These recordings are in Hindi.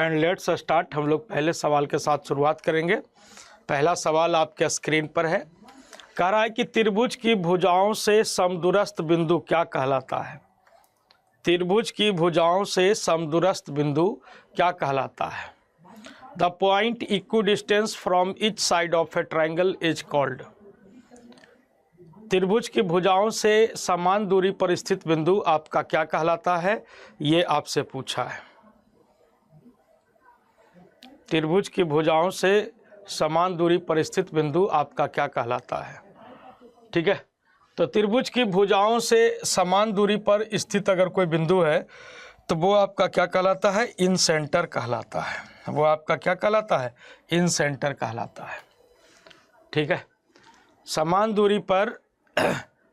And let's start. हम लोग पहले सवाल के साथ शुरुआत करेंगे। पहला सवाल आपके स्क्रीन पर है। कह रहा है कि त्रिभुज की भुजाओं से समदूरस्थ बिंदु क्या कहलाता है? त्रिभुज की भुजाओं से समदूरस्थ बिंदु क्या कहलाता है? The point equidistance from each side of A triangle is called. त्रिभुज की भुजाओं से समान दूरी पर स्थित बिंदु आपका क्या कहलाता है? ये आपसे पूछा है। त्रिभुज की भुजाओं से समान दूरी पर स्थित बिंदु आपका क्या कहलाता है? ठीक है, तो त्रिभुज की भुजाओं से समान दूरी पर स्थित अगर कोई बिंदु है तो वो आपका क्या कहलाता है? इन सेंटर कहलाता है। वो आपका क्या कहलाता है? इन सेंटर कहलाता है। ठीक है, समान दूरी पर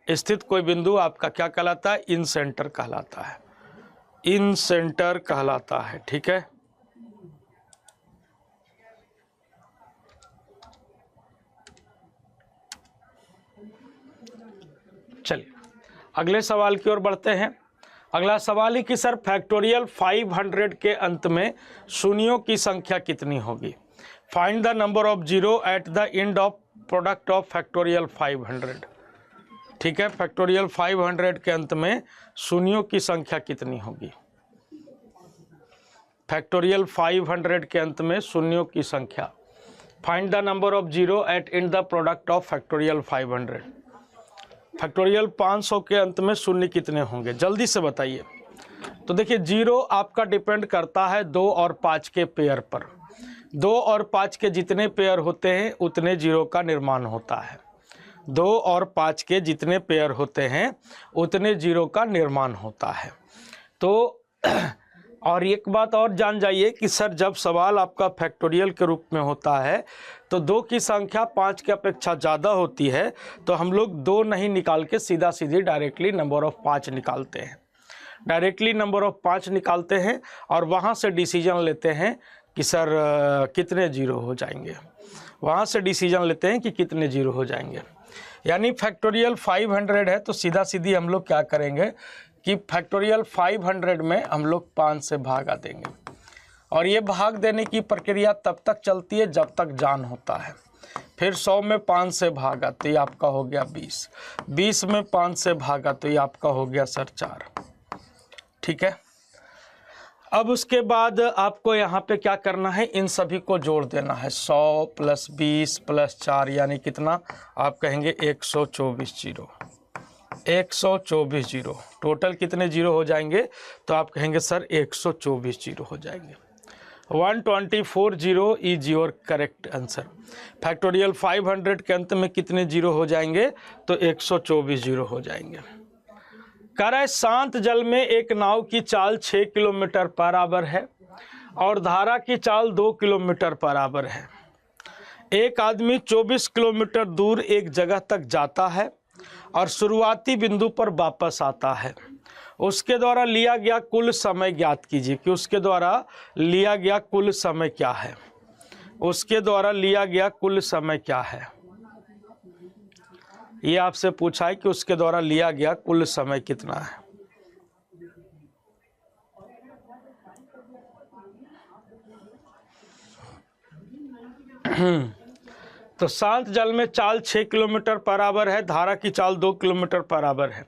स्थित कोई बिंदु आपका क्या कहलाता है? इन सेंटर कहलाता है। इन सेंटर कहलाता है। ठीक है, चलिए अगले सवाल की ओर बढ़ते हैं। अगला सवाल है कि सर फैक्टोरियल 500 के अंत में शून्यों की संख्या कितनी होगी? Find the number of zero at the end of product of factorial 500। ठीक है, फैक्टोरियल 500 के अंत में शून्यों की संख्या कितनी होगी? फैक्टोरियल 500 के अंत में शून्यों की संख्या। Find the number of zero at end the product of factorial 500। फैक्टोरियल 500 के अंत में शून्य कितने होंगे? जल्दी से बताइए। तो देखिए, जीरो आपका डिपेंड करता है 2 और 5 के पेयर पर। 2 और 5 के जितने पेयर होते हैं उतने जीरो का निर्माण होता है। 2 और 5 के जितने पेयर होते हैं उतने जीरो का निर्माण होता है। तो और एक बात और जान जाइए कि सर जब सवाल आपका फैक्टोरियल के रूप में होता है तो 2 की संख्या 5 की अपेक्षा ज़्यादा होती है, तो हम लोग 2 नहीं निकाल के सीधा सीधी डायरेक्टली नंबर ऑफ़ 5 निकालते हैं। डायरेक्टली नंबर ऑफ़ 5 निकालते हैं और वहाँ से डिसीजन लेते हैं कि सर कितने जीरो हो जाएंगे। वहाँ से डिसीजन लेते हैं कि कितने जीरो हो जाएंगे। यानी फैक्टोरियल 500 है तो सीधा सीधी हम लोग क्या करेंगे कि फैक्टोरियल 500 में हम लोग 5 से भागा देंगे। और ये भाग देने की प्रक्रिया तब तक चलती है जब तक जान होता है। फिर 100 में 5 से भागा तो ये आपका हो गया 20। 20 में 5 से भागा तो ये आपका हो गया सर 4। ठीक है, अब उसके बाद आपको यहाँ पे क्या करना है? इन सभी को जोड़ देना है। 100 प्लस 20 प्लस 4 यानी कितना? आप कहेंगे 124 जीरो। 124 जीरो। टोटल कितने जीरो हो जाएंगे? तो आप कहेंगे सर 124 जीरो हो जाएंगे। 124 zero is your correct answer. Factorial 500 के अंत में कितने जीरो हो जाएंगे? तो 124 जीरो हो जाएंगे। कह रहा है शांत जल में एक नाव की चाल 6 किलोमीटर बराबर है और धारा की चाल 2 किलोमीटर बराबर है। एक आदमी 24 किलोमीटर दूर एक जगह तक जाता है और शुरुआती बिंदु पर वापस आता है। उसके द्वारा लिया गया कुल समय ज्ञात कीजिए कि उसके द्वारा लिया गया कुल समय क्या है। उसके द्वारा लिया गया कुल समय क्या है? ये आपसे पूछा है कि उसके द्वारा लिया गया कुल समय कितना है। तो शांत जल में चाल 6 किलोमीटर बराबर है, धारा की चाल 2 किलोमीटर बराबर है।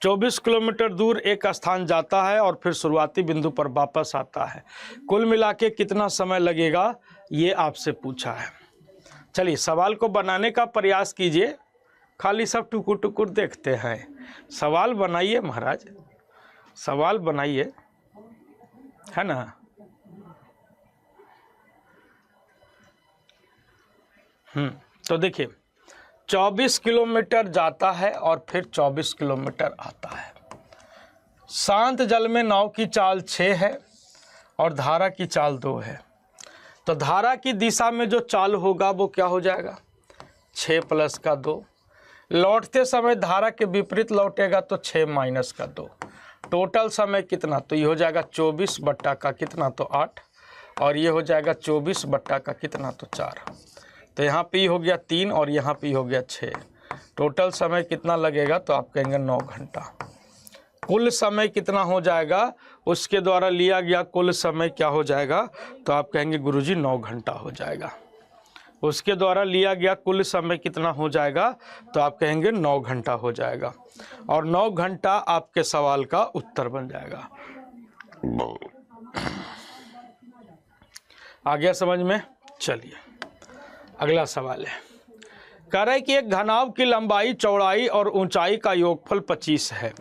24 किलोमीटर दूर एक स्थान जाता है और फिर शुरुआती बिंदु पर वापस आता है। कुल मिला के कितना समय लगेगा, ये आपसे पूछा है। चलिए सवाल को बनाने का प्रयास कीजिए। खाली सब टुकुर टुकुर देखते हैं। सवाल बनाइए महाराज, सवाल बनाइए, है ना। तो देखिए 24 किलोमीटर जाता है और फिर 24 किलोमीटर आता है। शांत जल में नाव की चाल 6 है और धारा की चाल 2 है। तो धारा की दिशा में जो चाल होगा वो क्या हो जाएगा? 6 प्लस का 2। लौटते समय धारा के विपरीत लौटेगा तो 6 माइनस का 2। टोटल समय कितना? तो ये हो जाएगा 24 बट्टा का कितना? तो 8। और ये हो जाएगा 24 बट्टा का कितना? तो 4। तो यहाँ पे हो गया 3 और यहाँ पे हो गया 6। टोटल समय कितना लगेगा? तो आप कहेंगे 9 घंटा। कुल समय कितना हो जाएगा, उसके द्वारा लिया गया कुल समय क्या हो जाएगा, तो आप कहेंगे गुरुजी 9 घंटा हो जाएगा। उसके द्वारा लिया गया कुल समय कितना हो जाएगा, तो आप कहेंगे 9 घंटा हो जाएगा। और 9 घंटा आपके सवाल का उत्तर बन जाएगा। आ गया समझ में? चलिए अगला सवाल है, कह रहा है कि एक घनाभ की लंबाई, चौड़ाई और ऊंचाई का योगफल 25 है।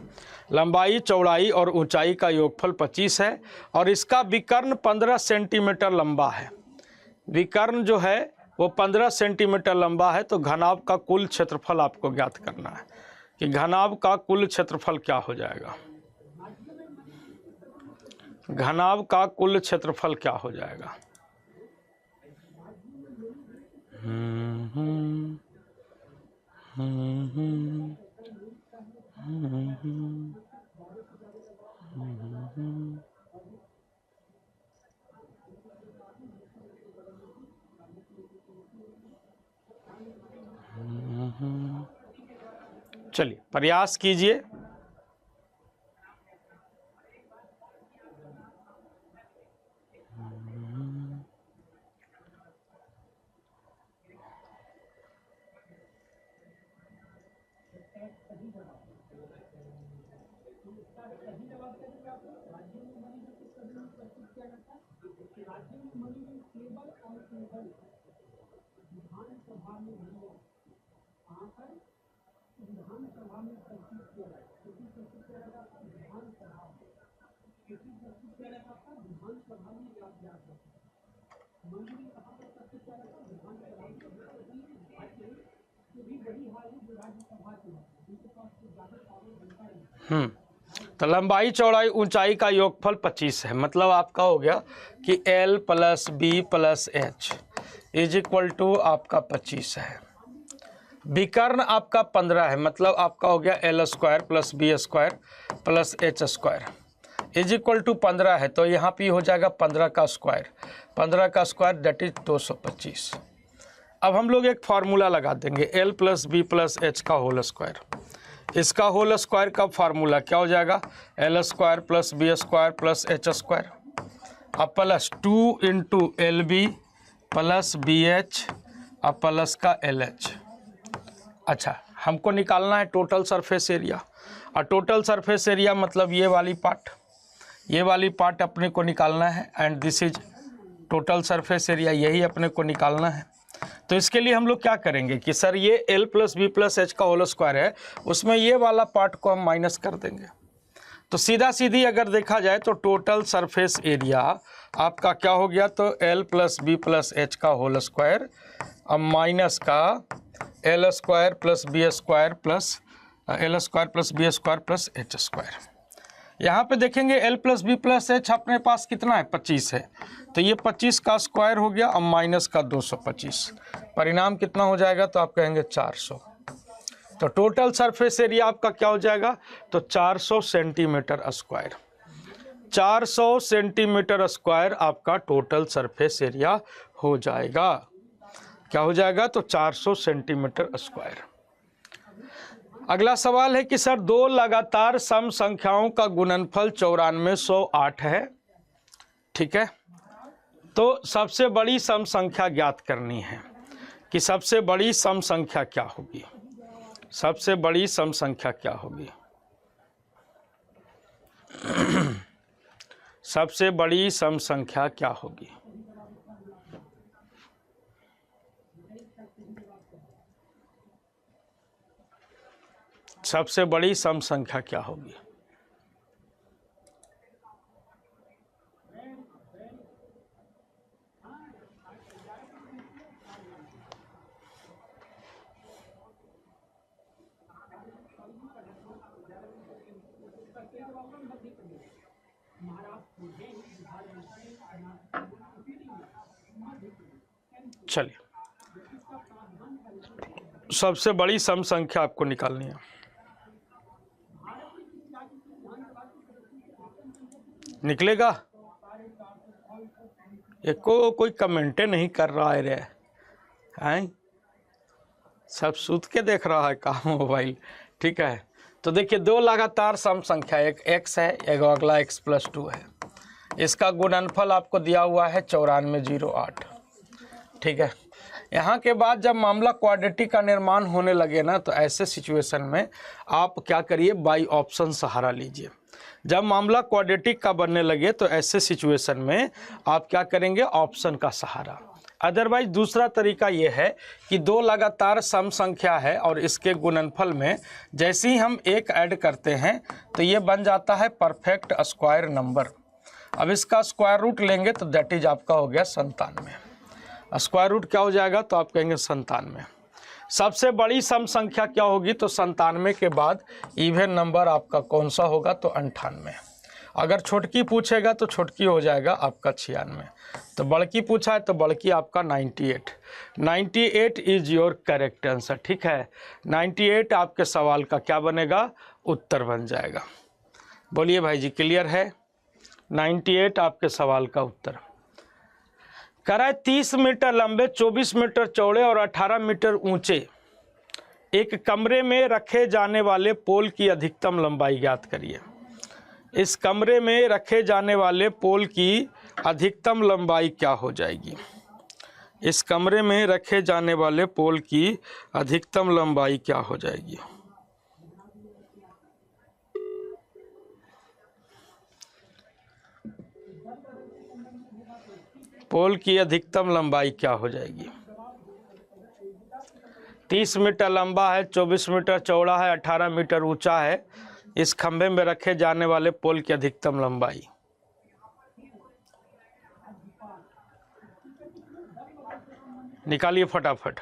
लंबाई, चौड़ाई और ऊंचाई का योगफल 25 है और इसका विकर्ण 15 सेंटीमीटर लंबा है। विकर्ण जो है वो 15 सेंटीमीटर लंबा है। तो घनाभ का कुल क्षेत्रफल आपको ज्ञात करना है कि घनाभ का कुल क्षेत्रफल क्या हो जाएगा। घनाभ का कुल क्षेत्रफल क्या हो जाएगा। चलिए प्रयास कीजिए। तो लंबाई, चौड़ाई, ऊंचाई का योगफल 25 है। मतलब आपका हो गया कि L + B + H is equal to आपका 25 है। विकर्ण आपका 15 है। मतलब आपका हो गया L² + B² + H² is equal to 15 है। तो यहाँ पे हो जाएगा 15 का स्क्वायर, 15 का स्क्वायर दैट इज 225। अब हम लोग एक फार्मूला लगा देंगे, L + B + H का होल स्क्वायर। इसका होल स्क्वायर का फार्मूला क्या हो जाएगा, L² + B² + H² अब प्लस 2 × LB + BH अब प्लस का LH। अच्छा, हमको निकालना है टोटल सरफेस एरिया। और टोटल सरफेस एरिया मतलब ये वाली पार्ट अपने को निकालना है। And this is total surface area, यही अपने को निकालना है। तो इसके लिए हम लोग क्या करेंगे कि सर ये L + B + H का होल स्क्वायर है, उसमें ये वाला पार्ट को हम माइनस कर देंगे। तो सीधा सीधी अगर देखा जाए तो टोटल सरफेस एरिया आपका क्या हो गया, तो L + B + H का होल स्क्वायर अब माइनस का L² + B² + H²। यहाँ पे देखेंगे L + B + H अपने पास कितना है, 25 है। तो ये 25 का स्क्वायर हो गया अब माइनस का 225। परिणाम कितना हो जाएगा, तो आप कहेंगे 400। तो टोटल सरफेस एरिया आपका क्या हो जाएगा, तो 400 सेंटीमीटर स्क्वायर। 400 सेंटीमीटर स्क्वायर आपका टोटल सरफेस एरिया हो जाएगा। क्या हो जाएगा, तो 400 सेंटीमीटर स्क्वायर। अगला सवाल है कि सर दो लगातार सम संख्याओं का गुणनफल 9408 है। ठीक है, तो सबसे बड़ी सम संख्या ज्ञात करनी है कि सबसे बड़ी सम संख्या क्या होगी। सबसे बड़ी सम संख्या क्या होगी, सबसे बड़ी सम संख्या क्या होगी। सबसे बड़ी सम संख्या क्या होगी। चलिए, सबसे बड़ी सम संख्या आपको निकालनी है। निकलेगा, कोई कमेंटे नहीं कर रहा है रे, हैं सब सूत के देख रहा है का मोबाइल। ठीक है, तो देखिए दो लगातार सम संख्या, एक x है, एक अगला x+2 है, इसका गुणनफल आपको दिया हुआ है 9408। ठीक है, यहाँ के बाद जब मामला क्वाड्रेटिक का निर्माण होने लगे ना, तो ऐसे सिचुएशन में आप क्या करिए, बाई ऑप्शन सहारा लीजिए। जब मामला क्वाड्रेटिक का बनने लगे तो ऐसे सिचुएशन में आप क्या करेंगे, ऑप्शन का सहारा। अदरवाइज दूसरा तरीका ये है कि दो लगातार सम संख्या है और इसके गुणनफल में जैसे ही हम एक ऐड करते हैं तो ये बन जाता है परफेक्ट स्क्वायर नंबर। अब इसका स्क्वायर रूट लेंगे तो दैट इज आपका हो गया 97। स्क्वायर रूट क्या हो जाएगा, तो आप कहेंगे 97। सबसे बड़ी सम संख्या क्या होगी, तो 97 के बाद इवन नंबर आपका कौन सा होगा, तो 98। अगर छोटकी पूछेगा तो छोटकी हो जाएगा आपका 96, तो बड़की पूछा है तो बड़की आपका 98। 98 इज योर करेक्ट आंसर। ठीक है, 98 आपके सवाल का क्या बनेगा, उत्तर बन जाएगा। बोलिए भाई जी, क्लियर है? 98 आपके सवाल का उत्तर। कह रहा है 30 मीटर लंबे, 24 मीटर चौड़े और 18 मीटर ऊंचे एक कमरे में रखे जाने वाले पोल की अधिकतम लंबाई ज्ञात करिए। इस कमरे में रखे जाने वाले पोल की अधिकतम लंबाई क्या हो जाएगी? इस कमरे में रखे जाने वाले पोल की अधिकतम लंबाई क्या हो जाएगी? पोल की अधिकतम लंबाई क्या हो जाएगी? 30 मीटर लंबा है, 24 मीटर चौड़ा है, 18 मीटर ऊंचा है। इस खंभे में रखे जाने वाले पोल की अधिकतम लंबाई, निकालिए फटाफट।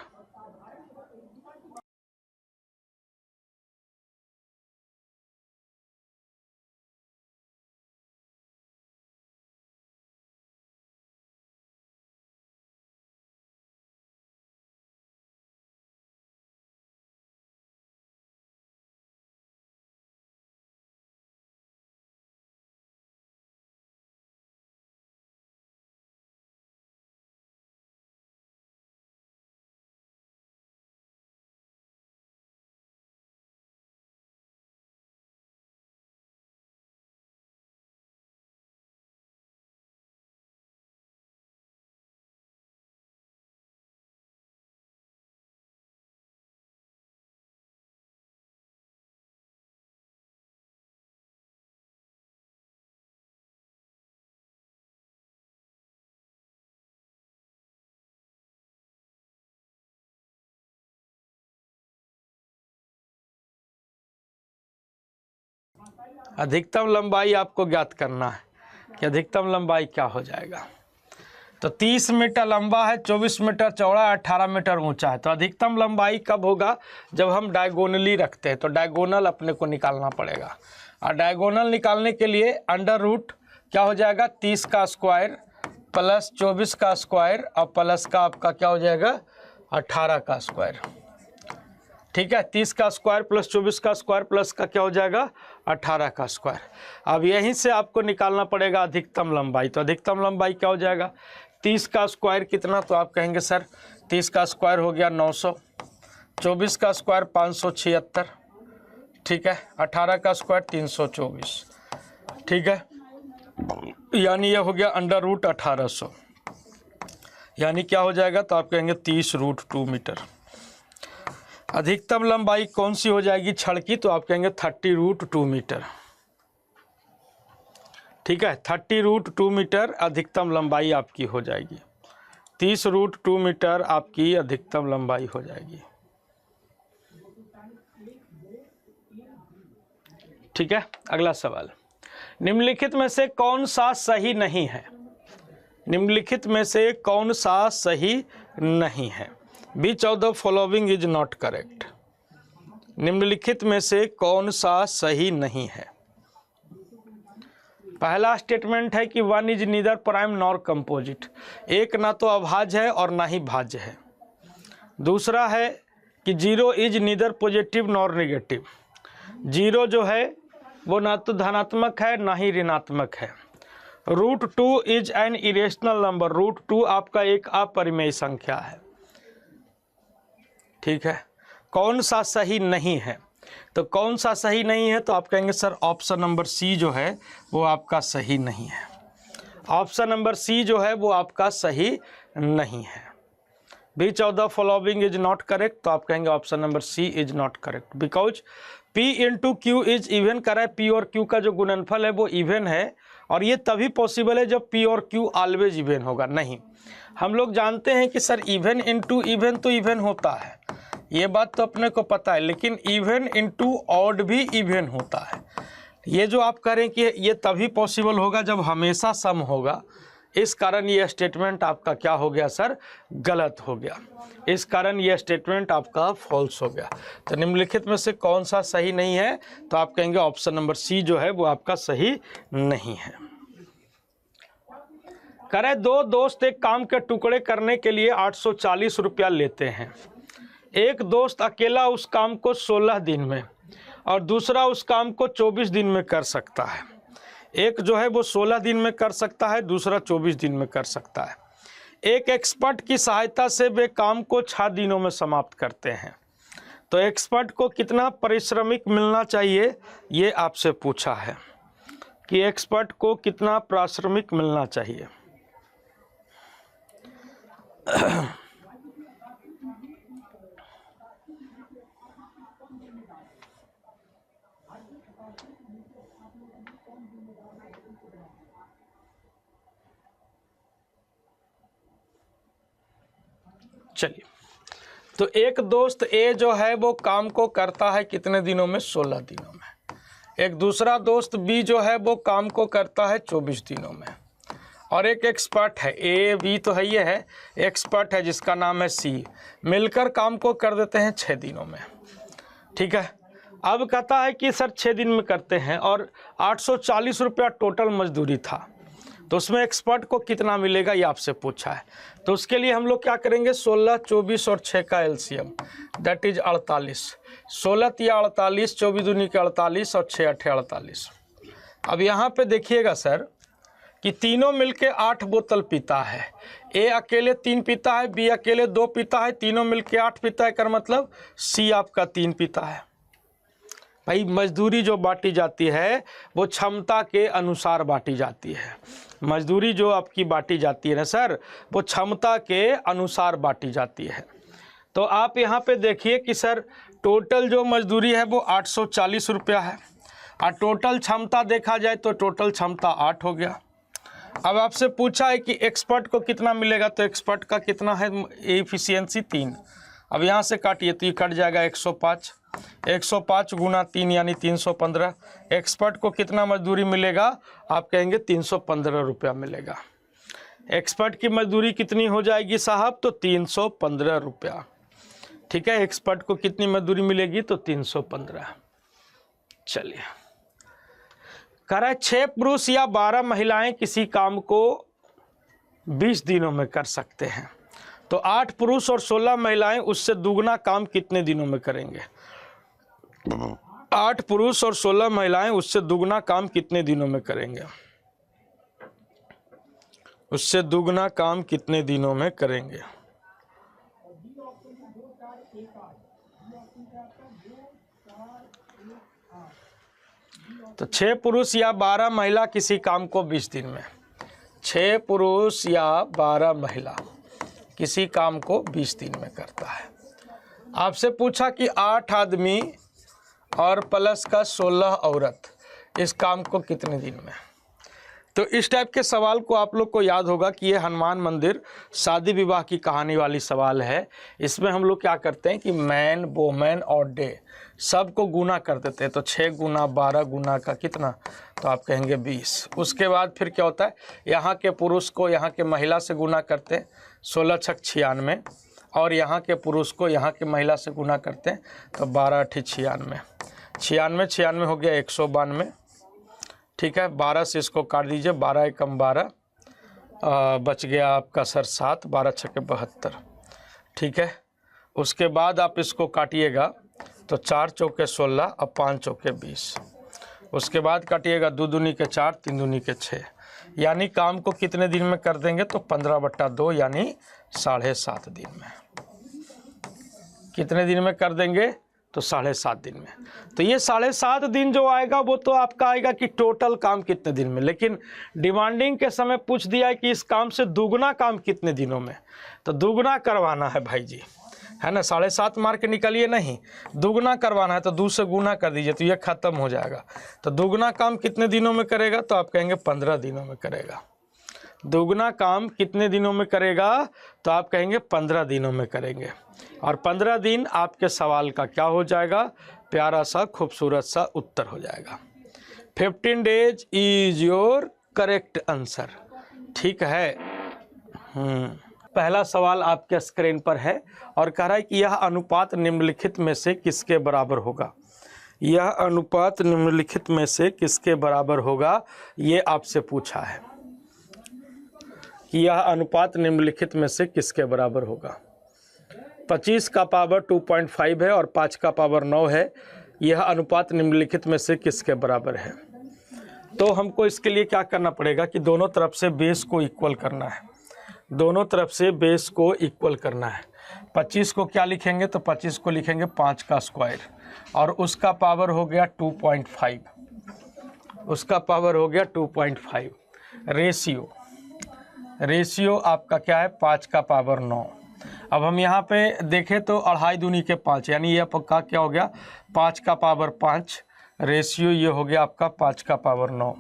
अधिकतम लंबाई आपको ज्ञात करना है कि अधिकतम लंबाई क्या हो जाएगा। तो 30 मीटर लंबा है, 24 मीटर चौड़ा, 18 मीटर ऊंचा है। तो अधिकतम लंबाई कब होगा? जब हम डायगोनली रखते हैं। तो डायगोनल अपने को निकालना पड़ेगा, और डायगोनल निकालने के लिए अंडर रूट क्या हो जाएगा, 30 का स्क्वायर प्लस 24 का स्क्वायर और प्लस का आपका क्या हो जाएगा, 18 का स्क्वायर। ठीक है, 30 का स्क्वायर प्लस 24 का स्क्वायर प्लस का क्या हो जाएगा, 18 का स्क्वायर। अब यहीं से आपको निकालना पड़ेगा अधिकतम लंबाई। तो अधिकतम लंबाई क्या हो जाएगा, 30 का स्क्वायर कितना, तो आप कहेंगे सर 30 का स्क्वायर हो गया 900, 24 का स्क्वायर 576, ठीक है, 18 का स्क्वायर 324, ठीक है, यानी ये हो गया अंडर रूट 1800, यानी क्या हो जाएगा, तो आप कहेंगे 30√2 मीटर। अधिकतम लंबाई कौन सी हो जाएगी छड़ की, तो आप कहेंगे 30√2 मीटर। ठीक है, 30√2 मीटर अधिकतम लंबाई आपकी हो जाएगी। 30√2 मीटर आपकी अधिकतम लंबाई हो जाएगी। ठीक है, अगला सवाल, निम्नलिखित में से कौन सा सही नहीं है? निम्नलिखित में से कौन सा सही नहीं है? Which of the following is not correct? निम्नलिखित में से कौन सा सही नहीं है? पहला स्टेटमेंट है कि 1 is neither prime nor composite, एक ना तो अभाज्य है और ना ही भाज्य है। दूसरा है कि 0 is neither positive nor negative, 0 जो है वो ना तो धनात्मक है ना ही ऋणात्मक है। √2 इज एन इरेशनल नंबर, √2 आपका एक अपरिमेय संख्या है। ठीक है, कौन सा सही नहीं है? तो कौन सा सही नहीं है? तो आप कहेंगे सर ऑप्शन नंबर सी जो है वो आपका सही नहीं है। ऑप्शन नंबर सी जो है वो आपका सही नहीं है। Which of the following is not correct? तो आप कहेंगे option number C is not correct, because P into Q is even करा है। P और Q का जो गुणनफल है वो इवन है, और ये तभी पॉसिबल है जब P और Q ऑलवेज इवन होगा। नहीं, हम लोग जानते हैं कि सर इवन इंटू इवन तो इवन होता है, ये बात तो अपने को पता है, लेकिन इवन इंटू ऑड भी इवन होता है। ये जो आप करें कि ये तभी पॉसिबल होगा जब हमेशा सम होगा, इस कारण ये स्टेटमेंट आपका क्या हो गया सर? गलत हो गया। इस कारण ये स्टेटमेंट आपका फॉल्स हो गया। तो निम्नलिखित में से कौन सा सही नहीं है? तो आप कहेंगे ऑप्शन नंबर सी जो है वो आपका सही नहीं है। करे दो दोस्त एक काम के टुकड़े करने के लिए 840 रुपया लेते हैं। एक दोस्त अकेला उस काम को 16 दिन में और दूसरा उस काम को 24 दिन में कर सकता है। एक जो है वो 16 दिन में कर सकता है, दूसरा 24 दिन में कर सकता है। एक एक्सपर्ट की सहायता से वे काम को 6 दिनों में समाप्त करते हैं। तो एक्सपर्ट को कितना पारिश्रमिक मिलना चाहिए, ये आपसे पूछा है कि एक्सपर्ट को कितना पारिश्रमिक मिलना चाहिए। चलिए, तो एक दोस्त ए जो है वो काम को करता है कितने दिनों में? 16 दिनों में। एक दूसरा दोस्त बी जो है वो काम को करता है 24 दिनों में। और एक एक्सपर्ट है, ए बी तो है ये है, एक्सपर्ट है जिसका नाम है सी, मिलकर काम को कर देते हैं 6 दिनों में। ठीक है, अब कहता है कि सर 6 दिन में करते हैं और 840 रुपया टोटल मजदूरी था, तो उसमें एक्सपर्ट को कितना मिलेगा ये आपसे पूछा है। तो उसके लिए हम लोग क्या करेंगे? 16, 24 और 6 का एलसीएम, दैट इज 48। 16 या 48, 24 दूनी के 48 और 6 अठे 48। अब यहाँ पे देखिएगा सर कि तीनों मिलके 8 बोतल पीता है। ए अकेले 3 पीता है, बी अकेले 2 पीता है, तीनों मिलके 8 पीता है, कर मतलब सी आपका 3 पीता है। भाई मजदूरी जो बांटी जाती है वो क्षमता के अनुसार बांटी जाती है। मजदूरी जो आपकी बांटी जाती है ना सर, वो क्षमता के अनुसार बांटी जाती है। तो आप यहाँ पे देखिए कि सर टोटल जो मजदूरी है वो 840 रुपया है, और टोटल क्षमता देखा जाए तो टोटल क्षमता 8 हो गया। अब आपसे पूछा है कि एक्सपर्ट को कितना मिलेगा, तो एक्सपर्ट का कितना है? एफिशिएंसी 3। अब यहाँ से काटिए तो ये कट जाएगा 105। 105 गुना 3 यानी 315। एक्सपर्ट को कितना मजदूरी मिलेगा? आप कहेंगे 315 रुपया मिलेगा। एक्सपर्ट की मजदूरी कितनी हो जाएगी साहब? तो 315 रुपया। ठीक है, एक्सपर्ट को कितनी मजदूरी मिलेगी? तो 315। चलिए, कह रहा है 6 पुरुष या 12 महिलाएं किसी काम को 20 दिनों में कर सकते हैं। तो 8 पुरुष और 16 महिलाएं उससे दुगना काम कितने दिनों में करेंगे? 8 पुरुष और 16 महिलाएं उससे दुगना काम कितने दिनों में करेंगे? उससे दुगना काम कितने दिनों में करेंगे? तो 6 पुरुष या 12 महिला किसी काम को 20 दिन में, 6 पुरुष या 12 महिला किसी काम को 20 दिन में करता है। आपसे पूछा कि 8 आदमी और प्लस का 16 औरत इस काम को कितने दिन में? तो इस टाइप के सवाल को आप लोग को याद होगा कि ये हनुमान मंदिर शादी विवाह की कहानी वाली सवाल है। इसमें हम लोग क्या करते हैं कि मैन, वोमेन और डे सबको गुना कर देते हैं। तो 6 गुना 12 गुना का कितना? तो आप कहेंगे 20। उसके बाद फिर क्या होता है, यहाँ के पुरुष को यहाँ के महिला से गुना करते हैं, 16 छक 96, और यहाँ के पुरुष को यहाँ के महिला से गुना करते हैं, तो 12 अठी 96, 96 हो गया 192। ठीक है, 12 से इसको काट दीजिए, 12 एकम 12, बच गया आपका सर 7, 12 छके 72। ठीक है, उसके बाद आप इसको काटिएगा तो 4 चौके 16 और 5 चौके 20। उसके बाद काटिएगा 2 दूनी के 4, 3 दूनी के 6, यानी काम को कितने दिन में कर देंगे? तो 15/2 यानी 7.5 दिन में। कितने दिन में कर देंगे? तो 7.5 दिन में। तो ये 7.5 दिन जो आएगा वो तो आपका आएगा कि टोटल काम कितने दिन में, लेकिन डिमांडिंग के समय पूछ दिया है कि इस काम से दुगना काम कितने दिनों में, तो दुगना करवाना है भाई जी, है ना। 7.5 मार के निकलिए नहीं, दुगना करवाना है तो 2 से गुना कर दीजिए तो ये खत्म हो जाएगा। तो दुगना काम कितने दिनों में करेगा, तो आप कहेंगे 15 दिनों में करेगा। दुगना काम कितने दिनों में करेगा, तो आप कहेंगे 15 दिनों में करेंगे। और 15 दिन आपके सवाल का क्या हो जाएगा, प्यारा सा खूबसूरत सा उत्तर हो जाएगा। 15 days is your correct answer. ठीक है। पहला सवाल आपके स्क्रीन पर है और कह रहा है कि यह अनुपात निम्नलिखित में से किसके बराबर होगा। यह अनुपात निम्नलिखित में से किसके बराबर होगा, ये आपसे पूछा है कि यह अनुपात निम्नलिखित में से किसके बराबर होगा। 25 का पावर 2.5 है और 5 का पावर 9 है। यह अनुपात निम्नलिखित में से किसके बराबर है। तो हमको इसके लिए क्या करना पड़ेगा कि दोनों तरफ से बेस को इक्वल करना है, दोनों तरफ से बेस को इक्वल करना है। 25 को क्या लिखेंगे, तो 25 को लिखेंगे 5 का स्क्वायर और उसका पावर हो गया 2.5, उसका पावर हो गया 2.5। रेशियो आपका क्या है, 5 का पावर 9। अब हम यहाँ पे देखें तो 2.5 दूनी के 5, यानी ये आपका क्या हो गया 5 का पावर 5, रेशियो ये हो गया आपका 5 का पावर 9।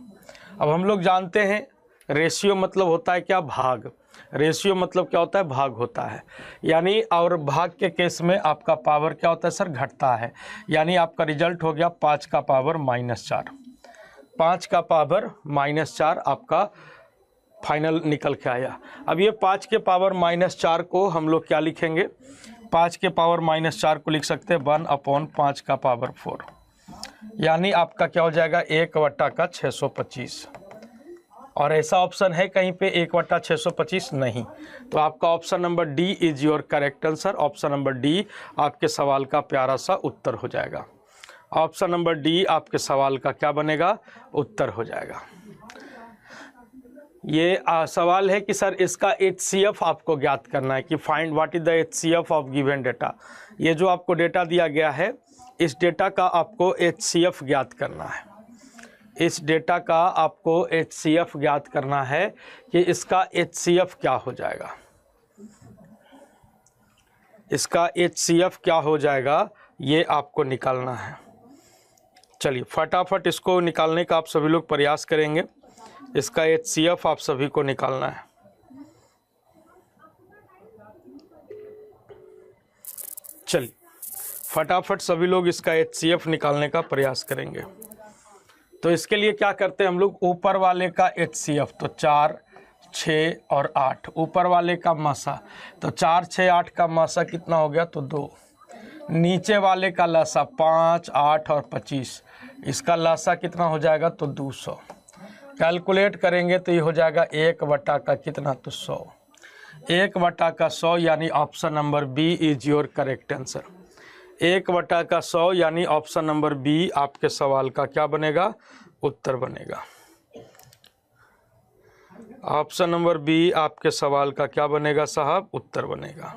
अब हम लोग जानते हैं रेशियो मतलब होता है क्या, भाग। रेशियो मतलब क्या होता है, भाग होता है। यानी और भाग के केस में आपका पावर क्या होता है सर, घटता है। यानी आपका रिजल्ट हो गया 5 का पावर -4, 5 का पावर -4 आपका फाइनल निकल के आया। अब ये 5 के पावर -4 को हम लोग क्या लिखेंगे, 5 के पावर -4 को लिख सकते हैं 1/5 का पावर 4, यानी आपका क्या हो जाएगा 1/625। और ऐसा ऑप्शन है कहीं पे 1/625 नहीं, तो आपका option number D is your correct answer. Option number D आपके सवाल का प्यारा सा उत्तर हो जाएगा। ऑप्शन नंबर डी आपके सवाल का क्या बनेगा, उत्तर हो जाएगा। ये सवाल है कि सर इसका HCF आपको ज्ञात करना है कि find what is the HCF of given data. ये जो आपको डेटा दिया गया है, इस डेटा का आपको HCF ज्ञात करना है। इस डेटा का आपको HCF ज्ञात करना है कि इसका HCF क्या हो जाएगा, इसका HCF क्या हो जाएगा, ये आपको निकालना है। चलिए फटाफट इसको निकालने का आप सभी लोग प्रयास करेंगे। इसका HCF आप सभी को निकालना है। चलिए फटाफट सभी लोग इसका HCF निकालने का प्रयास करेंगे। तो इसके लिए क्या करते हैं हम लोग, ऊपर वाले का HCF तो 4, 6 और 8, ऊपर वाले का मासा तो 4, 6, 8 का मासा कितना हो गया, तो 2। नीचे वाले का लासा 5, 8 और 25, इसका लासा कितना हो जाएगा, तो 200। कैलकुलेट करेंगे तो ये हो जाएगा 1 का कितना, तो 100। 1 का 100 यानी option number B is your correct answer. 1 का 100 यानी ऑप्शन नंबर बी आपके सवाल का क्या बनेगा, उत्तर बनेगा। ऑप्शन नंबर बी आपके सवाल का क्या बनेगा साहब, उत्तर बनेगा।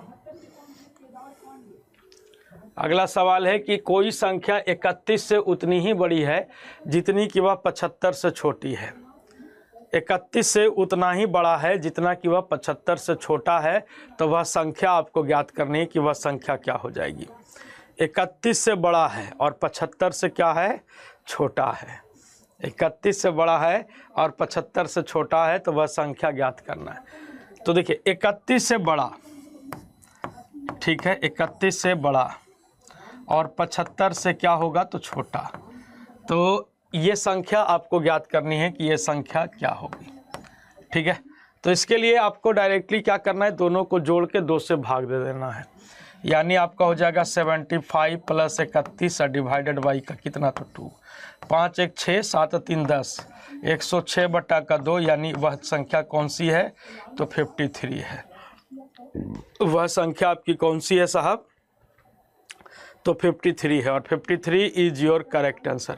अगला सवाल है कि कोई संख्या 31 से उतनी ही बड़ी है जितनी कि वह 75 से छोटी है। 31 से उतना ही बड़ा है जितना कि वह 75 से छोटा है, तो वह संख्या आपको ज्ञात करनी है कि वह संख्या क्या हो जाएगी। 31 से बड़ा है और 75 से क्या है, छोटा है। 31 से बड़ा है और 75 से छोटा है, तो वह संख्या ज्ञात करना है। तो देखिए 31 से बड़ा, ठीक है, 31 से बड़ा और 75 से क्या होगा, तो छोटा। तो ये संख्या आपको ज्ञात करनी है कि ये संख्या क्या होगी। ठीक है, तो इसके लिए आपको डायरेक्टली क्या करना है, दोनों को जोड़ के 2 से भाग दे देना है। यानी आपका हो जाएगा 75 + 31 डिवाइडेड बाई का कितना, तो 2। 5 1 6 7 3 10, 106/2 यानी वह संख्या कौन सी है, तो 53 है। वह संख्या आपकी कौन सी है साहब, तो 53 है और 53 इज योर करेक्ट आंसर।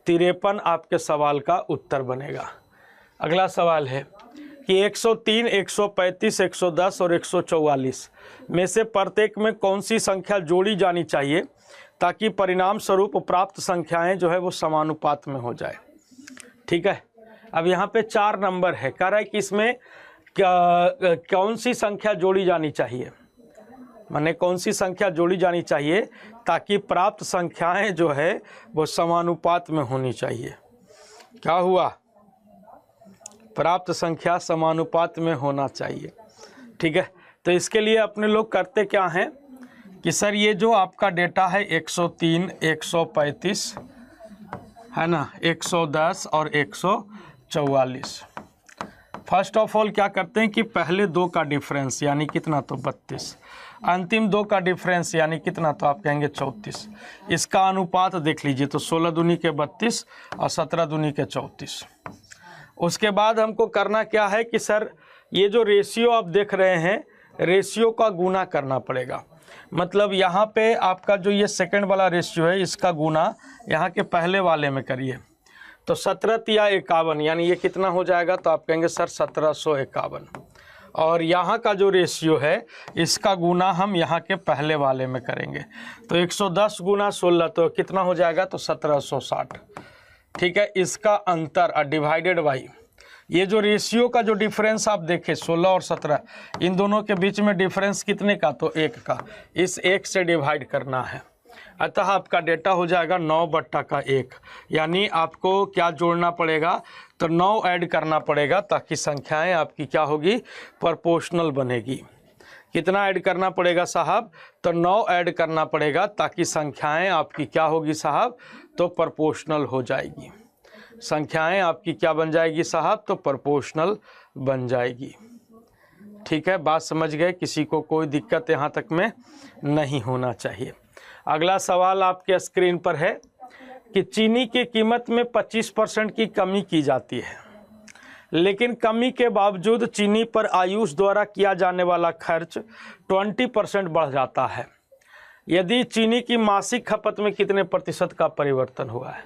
53 आपके सवाल का उत्तर बनेगा। अगला सवाल है कि 103, 135, 110 और 144 में से प्रत्येक में कौन सी संख्या जोड़ी जानी चाहिए ताकि परिणाम स्वरूप प्राप्त संख्याएं जो है वो समानुपात में हो जाए। ठीक है, अब यहाँ पे 4 नंबर है, कह रहा है कि इसमें कौन सी संख्या जोड़ी जानी चाहिए, माने कौन सी संख्या जोड़ी जानी चाहिए ताकि प्राप्त संख्याएं जो है वो समानुपात में होनी चाहिए। क्या हुआ, प्राप्त संख्या समानुपात में होना चाहिए। ठीक है, तो इसके लिए अपने लोग करते क्या हैं कि सर ये जो आपका डेटा है 103, 135 है ना, 110 और 144, फर्स्ट ऑफ ऑल क्या करते हैं कि पहले 2 का डिफरेंस यानी कितना, तो 32, अंतिम 2 का डिफरेंस यानी कितना, तो आप कहेंगे 34, इसका अनुपात देख लीजिए, तो 16 दूनी के 32 और 17 दूनी के 34। उसके बाद हमको करना क्या है कि सर ये जो रेशियो आप देख रहे हैं, रेशियो का गुना करना पड़ेगा। मतलब यहाँ पे आपका जो ये सेकंड वाला रेशियो है इसका गुना यहाँ के पहले वाले में करिए, तो 17 या 51 यानी ये कितना हो जाएगा, तो आप कहेंगे सर 1751। और यहाँ का जो रेशियो है इसका गुना हम यहाँ के पहले वाले में करेंगे, तो 110 गुना 16 तो कितना हो जाएगा, तो 1760। ठीक है, इसका अंतर डिवाइडेड बाई ये जो रेशियो का जो डिफरेंस आप देखें 16 और 17, इन दोनों के बीच में डिफरेंस कितने का, तो 1 का, इस 1 से डिवाइड करना है। अतः आपका डेटा हो जाएगा 9/1, यानी आपको क्या जोड़ना पड़ेगा, तो 9 ऐड करना पड़ेगा ताकि संख्याएं आपकी क्या होगी, प्रोपोर्शनल बनेगी। कितना ऐड करना पड़ेगा साहब, तो 9 ऐड करना पड़ेगा ताकि संख्याएं आपकी क्या होगी साहब, तो प्रोपोर्शनल हो जाएगी। संख्याएं आपकी क्या बन जाएगी साहब, तो प्रोपोर्शनल बन जाएगी। ठीक है, बात समझ गए, किसी को कोई दिक्कत यहाँ तक में नहीं होना चाहिए। अगला सवाल आपके स्क्रीन पर है कि चीनी की कीमत में 25% की कमी की जाती है, लेकिन कमी के बावजूद चीनी पर आयुष द्वारा किया जाने वाला खर्च 20% बढ़ जाता है। यदि चीनी की मासिक खपत में कितने प्रतिशत का परिवर्तन हुआ है।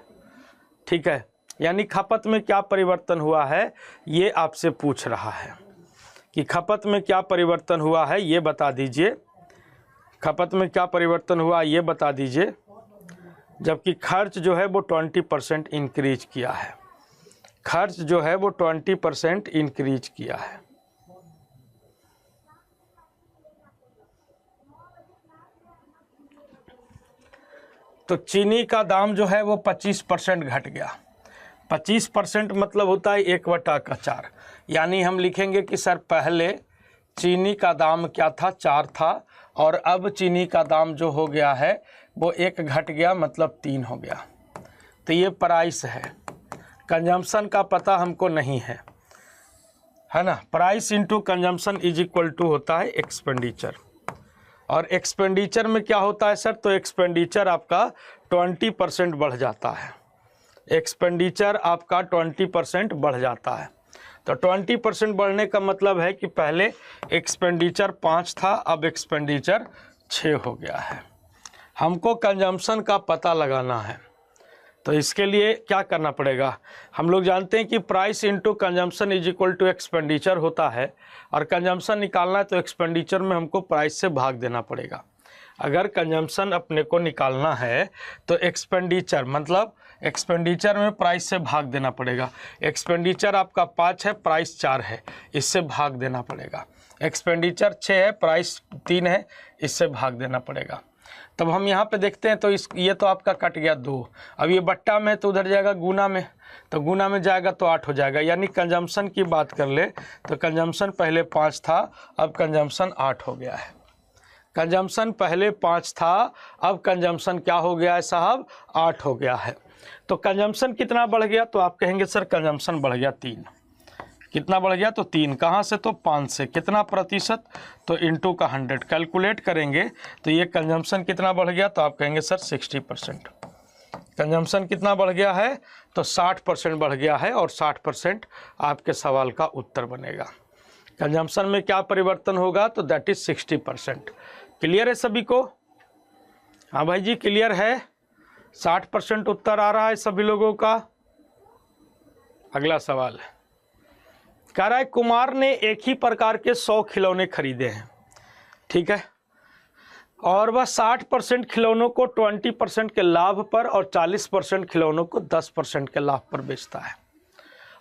ठीक है, यानी खपत में क्या परिवर्तन हुआ है ये आपसे पूछ रहा है कि खपत में क्या परिवर्तन हुआ है ये बता दीजिए, खपत में क्या परिवर्तन हुआ ये बता दीजिए, जबकि खर्च जो है वो 20% इंक्रीज किया है, खर्च जो है वो 20% इंक्रीज किया है। तो चीनी का दाम जो है वो 25% घट गया। 25% मतलब होता है 1/4, यानी हम लिखेंगे कि सर पहले चीनी का दाम क्या था, 4 था, और अब चीनी का दाम जो हो गया है वो 1 घट गया, मतलब 3 हो गया। तो ये प्राइस है, कंजम्पशन का पता हमको नहीं है ना। Price into consumption is equal to होता है एक्सपेंडिचर, और एक्सपेंडिचर में क्या होता है सर, तो एक्सपेंडिचर आपका 20% बढ़ जाता है, एक्सपेंडिचर आपका 20% बढ़ जाता है। तो 20% बढ़ने का मतलब है कि पहले एक्सपेंडिचर 5 था, अब एक्सपेंडिचर 6 हो गया है। हमको कंजम्पशन का पता लगाना है, तो इसके लिए क्या करना पड़ेगा, हम लोग जानते हैं कि price into consumption is equal to expenditure होता है, और कंजम्पशन निकालना है तो एक्सपेंडिचर में हमको प्राइस से भाग देना पड़ेगा। अगर कंजम्पशन अपने को निकालना है तो एक्सपेंडिचर मतलब एक्सपेंडिचर में प्राइस से भाग देना पड़ेगा। एक्सपेंडिचर आपका 5 है, प्राइस 4 है, इससे भाग देना पड़ेगा। एक्सपेंडिचर 6 है, प्राइस 3 है, इससे भाग देना पड़ेगा। तब हम यहाँ पे देखते हैं तो ये तो आपका कट गया 2, अब ये बट्टा में तो उधर जाएगा गुना में, तो गुना में जाएगा तो 8 हो जाएगा। यानी कंजम्पशन की बात कर ले तो कंजम्पशन पहले 5 था, अब कंजम्पशन 8 हो गया है। कंजम्पशन पहले 5 था, अब कंजम्पशन क्या हो गया है साहब, 8 हो गया है। तो कंजम्पशन कितना बढ़ गया, तो आप कहेंगे सर कंजम्पशन बढ़ गया 3। कितना बढ़ गया, तो 3 कहाँ से, तो 5 से। कितना प्रतिशत, तो इंटू का 100 कैलकुलेट करेंगे तो ये कंजम्पशन कितना बढ़ गया, तो आप कहेंगे सर 60%। कंजम्पशन कितना बढ़ गया है, तो 60% बढ़ गया है, और 60% आपके सवाल का उत्तर बनेगा। कंजम्पशन में क्या परिवर्तन होगा, तो दैट इज 60%। क्लियर है सभी को? हाँ भाई जी क्लियर है, 60% उत्तर आ रहा है सभी लोगों का। अगला सवाल है, कह रहा है कुमार ने एक ही प्रकार के 100 खिलौने खरीदे हैं, ठीक है, और वह 60% खिलौनों को 20% के लाभ पर और 40% खिलौनों को 10% के लाभ पर बेचता है।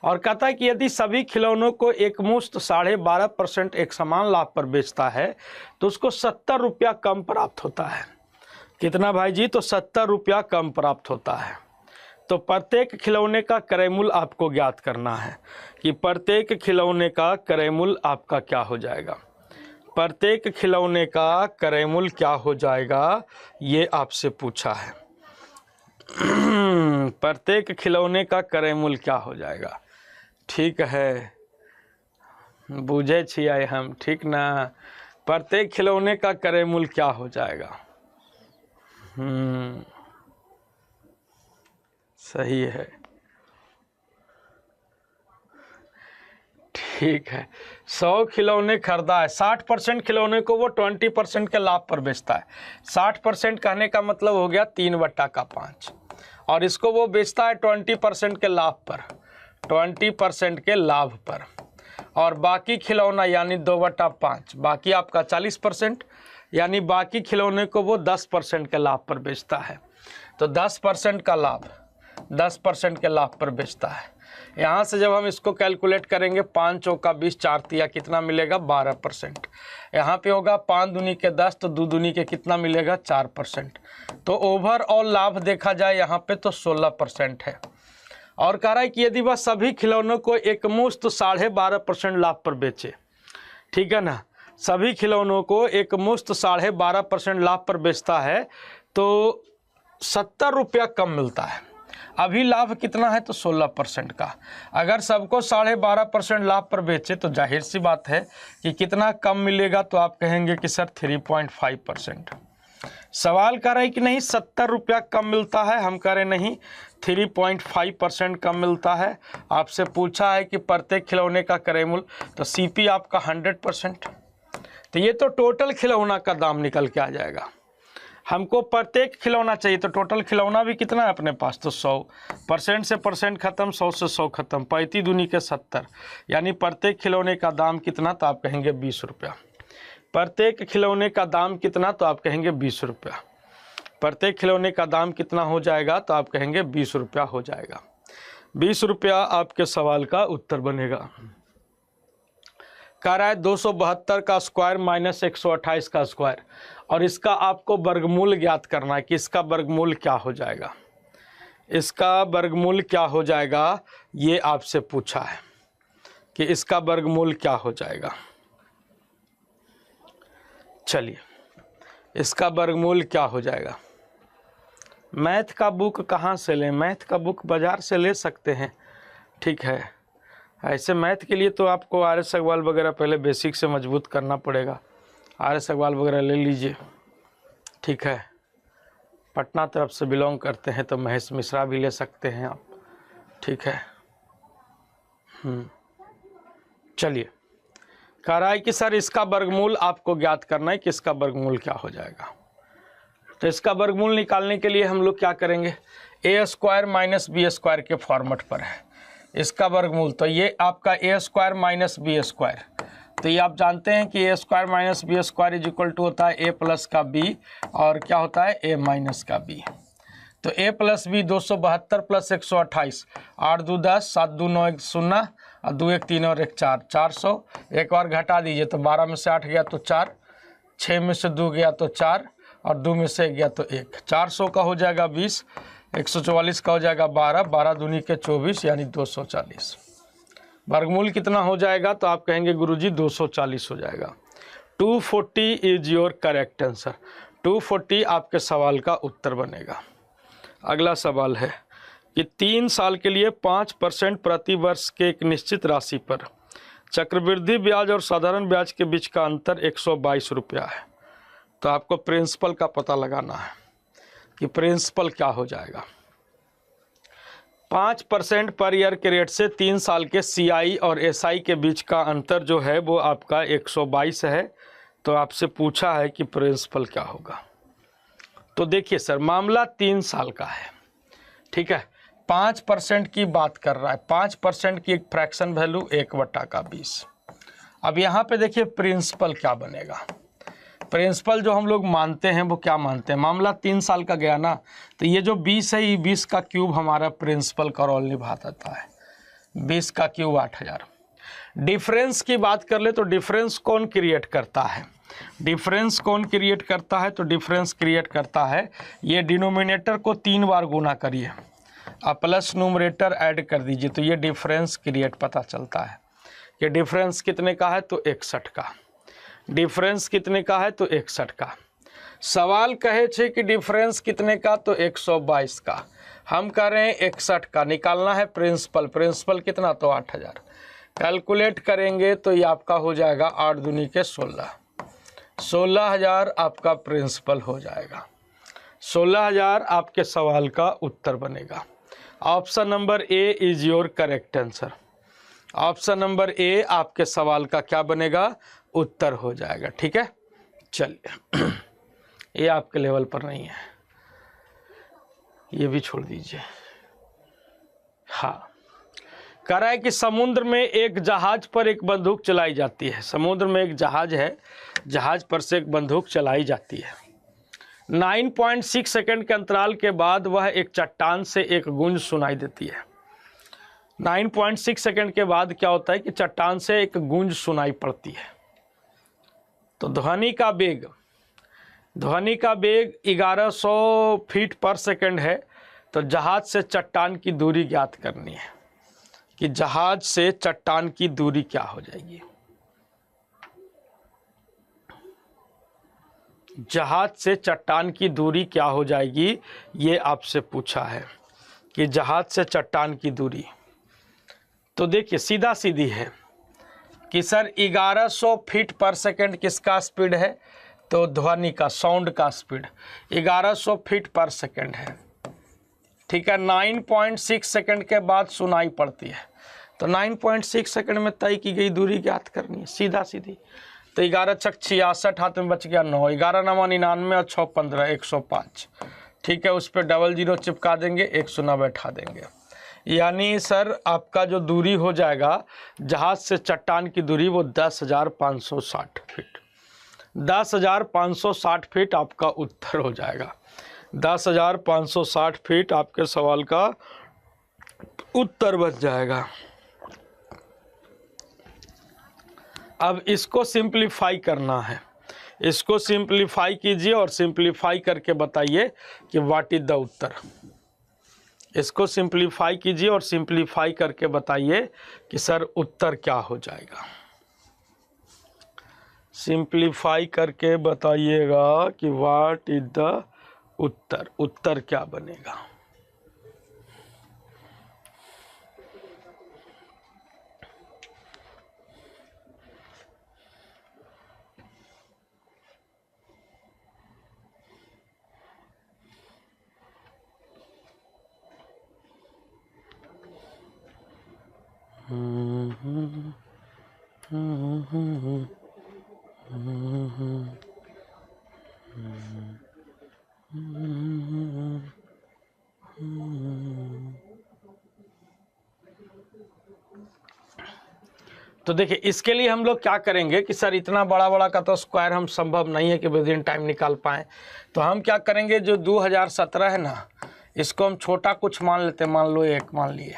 और कहता है कि यदि सभी खिलौनों को एक मुश्त 12.5% एक समान लाभ पर बेचता है तो उसको 70 रुपया कम प्राप्त होता है। कितना भाई जी? तो 70 रुपया कम प्राप्त होता है। तो प्रत्येक खिलौने का क्रय मूल्य आपको ज्ञात करना है कि प्रत्येक खिलौने का क्रय मूल्य आपका क्या हो जाएगा। प्रत्येक खिलौने का क्रय मूल्य क्या हो जाएगा, ये आपसे पूछा है। प्रत्येक खिलौने का क्रय मूल्य क्या हो जाएगा? ठीक है, बुझे छिए हम, ठीक ना? प्रत्येक खिलौने का क्रय मूल्य क्या हो जाएगा? सही है, ठीक है। 100 खिलौने खरीदा है, 60% खिलौने को वो 20% के लाभ पर बेचता है। 60% कहने का मतलब हो गया 3/5, और इसको वो बेचता है 20% के लाभ पर, 20% के लाभ पर। और बाकी खिलौना यानी 2/5, बाकी आपका 40%, यानी बाकी खिलौने को वो 10% के लाभ पर बेचता है। तो 10% का लाभ, 10% के लाभ पर बेचता है। यहाँ से जब हम इसको कैलकुलेट करेंगे, 5 चौका 20, 4 तिया कितना मिलेगा? 12%। यहाँ पे होगा 5 दूनी के 10, तो 2 दूनी के कितना मिलेगा? 4%। तो ओवरऑल लाभ देखा जाए यहाँ पे तो 16% है। और कह रहा है कि यदि वह सभी खिलौनों को एक मुश्त 12.5% लाभ पर बेचे, ठीक है ना, सभी खिलौनों को एक मुश्त 12.5% लाभ पर बेचता है तो 70 रुपया कम मिलता है। अभी लाभ कितना है? तो 16% का। अगर सबको 12.5% लाभ पर बेचे तो जाहिर सी बात है कि कितना कम मिलेगा? तो आप कहेंगे कि सर 3.5%। सवाल कर रहे कि नहीं 70 रुपया कम मिलता है, हम कह रहे नहीं 3.5% कम मिलता है। आपसे पूछा है कि प्रत्येक खिलौने का क्रय मूल्य, तो सीपी आपका 100%। तो ये तो टोटल खिलौना का दाम निकल के आ जाएगा। हमको प्रत्येक खिलौना चाहिए, तो टोटल खिलौना भी कितना है अपने पास? तो 100% से परसेंट खत्म, 100 से 100 खत्म, 35 दूनी के 70, यानी प्रत्येक खिलौने का दाम कितना? तो आप कहेंगे 20 रुपया। प्रत्येक खिलौने का दाम कितना? तो आप कहेंगे 20 रुपया। प्रत्येक खिलौने का दाम कितना हो जाएगा? तो आप कहेंगे 20 रुपया हो जाएगा। 20 रुपया आपके सवाल का उत्तर बनेगा। कह रहा है 272 का स्क्वायर माइनस 128 का स्क्वायर, और इसका आपको वर्गमूल ज्ञात करना है कि इसका वर्गमूल क्या हो जाएगा। इसका वर्गमूल क्या हो जाएगा, ये आपसे पूछा है कि इसका वर्गमूल क्या हो जाएगा। चलिए, इसका वर्गमूल क्या हो जाएगा। मैथ का बुक कहाँ से लें? मैथ का बुक बाज़ार से ले सकते हैं, ठीक है। ऐसे मैथ के लिए तो आपको आर.एस. अग्रवाल वगैरह पहले बेसिक से मजबूत करना पड़ेगा। आर.एस. अग्रवाल वगैरह ले लीजिए, ठीक है। पटना तरफ से बिलोंग करते हैं तो महेश मिश्रा भी ले सकते हैं आप, ठीक है। चलिए, कह रहा है कि सर इसका वर्गमूल आपको ज्ञात करना है कि इसका वर्गमूल क्या हो जाएगा। तो इसका वर्गमूल निकालने के लिए हम लोग क्या करेंगे? A square minus b square के फॉर्मेट पर है इसका वर्गमूल। तो ये आपका a square minus b square, तो ये आप जानते हैं कि a square minus b square is equal to होता है ए प्लस का बी, और क्या होता है? ए माइनस का बी। तो ए प्लस बी 272 प्लस 128, 8 2 10, 7 2 9 1 0, और 2 1 3 और 1 4, 400। एक बार घटा दीजिए तो 12 में से 8 गया तो 4, 6 में से 2 गया तो 4, और 2 में से 1 गया तो 1। 400 का हो जाएगा 20, 144 का हो जाएगा 12, 12 दूनी के 24, यानी 240। वर्गमूल कितना हो जाएगा? तो आप कहेंगे गुरुजी 240 हो जाएगा। 240 इज योर करेक्ट आंसर। 240 आपके सवाल का उत्तर बनेगा। अगला सवाल है कि 3 साल के लिए 5% प्रति वर्ष के एक निश्चित राशि पर चक्रवृद्धि ब्याज और साधारण ब्याज के बीच का अंतर 122 रुपया है। तो आपको प्रिंसिपल का पता लगाना है कि प्रिंसिपल क्या हो जाएगा। 5% पर ईयर के रेट से 3 साल के CI और SI के बीच का अंतर जो है वो आपका 122 है। तो आपसे पूछा है कि प्रिंसिपल क्या होगा। तो देखिए सर, मामला 3 साल का है, ठीक है। 5% की बात कर रहा है, 5% की एक फ्रैक्शन वैल्यू 1/20। अब यहाँ पे देखिए प्रिंसिपल क्या बनेगा। प्रिंसिपल जो हम लोग मानते हैं वो क्या मानते हैं, मामला 3 साल का गया ना, तो ये जो 20 है ये 20 का क्यूब हमारा प्रिंसिपल का रोल निभाता है, 20 का क्यूब 8000। डिफरेंस की बात कर ले तो डिफरेंस कौन क्रिएट करता है, डिफरेंस कौन क्रिएट करता है, तो डिफरेंस क्रिएट करता है ये डिनोमिनेटर को 3 बार गुना करिए और प्लस न्यूमरेटर ऐड कर दीजिए, तो ये डिफरेंस क्रिएट पता चलता है कि डिफरेंस कितने का है, तो 61 का। डिफरेंस कितने का है, तो 61 का। सवाल कहे छे कि डिफरेंस कितने का, तो 122 का। हम कह रहे हैं 61 का निकालना है प्रिंसिपल, प्रिंसिपल कितना, तो 8000। कैलकुलेट करेंगे तो ये आपका हो जाएगा 8 दूनी के 16, 16000 आपका प्रिंसिपल हो जाएगा। 16000 आपके सवाल का उत्तर बनेगा। Option number A is your correct answer. Option number A आपके सवाल का क्या बनेगा, उत्तर हो जाएगा। ठीक है, चलिए ये आपके लेवल पर नहीं है, ये भी छोड़ दीजिए। हाँ, कह रहा है कि समुद्र में एक जहाज पर एक बंदूक चलाई जाती है। समुद्र में एक जहाज है, जहाज पर से एक बंदूक चलाई जाती है। 9.6 सेकंड के अंतराल के बाद वह एक चट्टान से एक गूंज सुनाई देती है। 9.6 सेकंड के बाद क्या होता है कि चट्टान से एक गूंज सुनाई पड़ती है। तो ध्वनि का वेग 1100 फीट पर सेकंड है। तो जहाज से चट्टान की दूरी ज्ञात करनी है कि जहाज से चट्टान की दूरी क्या हो जाएगी। जहाज से चट्टान की दूरी क्या हो जाएगी, ये आपसे पूछा है कि जहाज से चट्टान की दूरी। तो देखिए सीधा सीधी है कि सर 1100 फीट पर सेकंड किसका स्पीड है, तो ध्वनि का, साउंड का स्पीड 1100 फीट पर सेकंड है। ठीक है, 9.6 सेकंड के बाद सुनाई पड़ती है। तो 9.6 सेकंड में तय की गई दूरी ज्ञात करनी है, सीधा सीधी। तो 11 छक 66, हाथ में बच गया 9, 11 9 99 और 6 15 105। ठीक है, उस पर डबल जीरो चिपका देंगे, 190 बैठा देंगे। यानी सर आपका जो दूरी हो जाएगा जहाज से चट्टान की दूरी वो 10,560 फीट। 10,560 फीट आपका उत्तर हो जाएगा। 10,560 फीट आपके सवाल का उत्तर बच जाएगा। अब इसको सिंप्लीफाई करना है, इसको सिंप्लीफाई कीजिए और सिंप्लीफाई करके बताइए कि व्हाट इज द उत्तर। इसको सिंप्लीफाई कीजिए और सिंप्लीफाई करके बताइए कि सर उत्तर क्या हो जाएगा। सिंप्लीफाई करके बताइएगा कि व्हाट इज द उत्तर, उत्तर क्या बनेगा। तो देखिए इसके लिए हम लोग क्या करेंगे कि सर इतना बड़ा बड़ा का तो स्क्वायर हम संभव नहीं है कि विद इन टाइम निकाल पाएँ। तो हम क्या करेंगे, जो 2017 है ना, इसको हम छोटा कुछ मान लेते हैं, मान लो 1 मान लिए।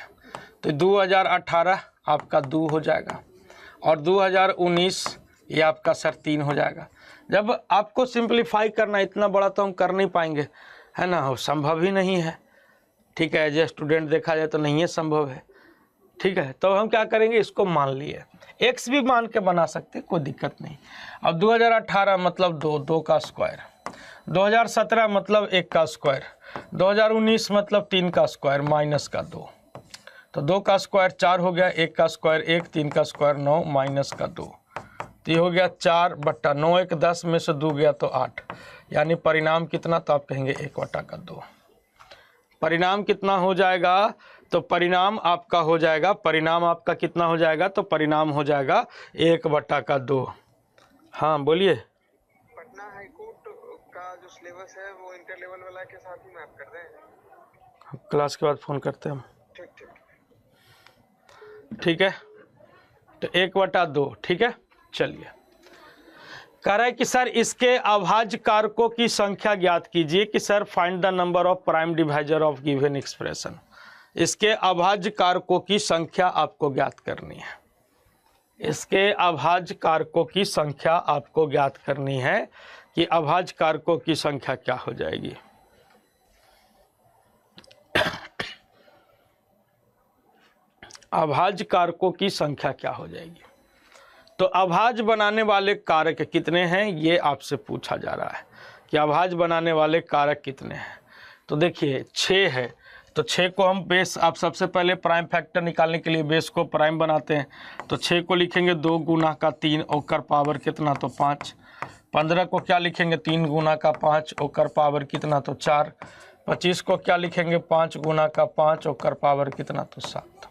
तो 2018 आपका 2 हो जाएगा और 2019 ये आपका सर 3 हो जाएगा। जब आपको सिंप्लीफाई करना, इतना बड़ा तो हम कर नहीं पाएंगे, है ना, वो संभव ही नहीं है। ठीक है, एज ए स्टूडेंट देखा जाए तो नहीं है, संभव है। ठीक है, तो हम क्या करेंगे, इसको मान लिए, x भी मान के बना सकते, कोई दिक्कत नहीं। अब 2018 मतलब 2 का स्क्वायर, 2017 मतलब 1 का स्क्वायर, 2019 मतलब 3 का स्क्वायर माइनस का 2। तो 2 का स्क्वायर 4 हो गया, 1 का स्क्वायर 1, 3 का स्क्वायर 9 माइनस का 2। तो ये हो गया 4/9, 1 10 में से 2 गया तो 8। यानी परिणाम कितना, तो आप कहेंगे 1/2। परिणाम कितना हो जाएगा, तो परिणाम आपका हो जाएगा, परिणाम आपका कितना हो जाएगा, तो परिणाम हो जाएगा 1/2। हाँ बोलिए। पटना हाईकोर्ट का जो सिलेबस है वो इंटर लेवल वाला के साथ ही मैप कर दें। क्लास के बाद फ़ोन करते हैं हम। ठीक ठीक ठीक है, तो 1/2। ठीक है, चलिए कह रहा है कि सर इसके अभाज्य कारकों की संख्या ज्ञात कीजिए कि sir find the number of prime divisor of given expression. इसके अभाज्य कारकों की संख्या आपको ज्ञात करनी है। इसके अभाज्य कारकों की संख्या आपको ज्ञात करनी है कि अभाज्य कारकों की संख्या क्या हो जाएगी। अभाज्य कारकों की संख्या क्या हो जाएगी। तो अभाज्य बनाने वाले कारक कितने हैं ये आपसे पूछा जा रहा है कि अभाज्य बनाने वाले कारक कितने हैं। तो देखिए 6 है, तो 6 को हम बेस, आप सबसे पहले प्राइम फैक्टर निकालने के लिए बेस को प्राइम बनाते हैं। तो 6 को लिखेंगे 2 गुना का 3 ओकर पावर कितना, तो 5। 15 को क्या लिखेंगे 3 गुना का 5 ओकर पावर कितना, तो 4। 25 को क्या लिखेंगे 5 गुना का 5 ओकर पावर कितना, तो 7।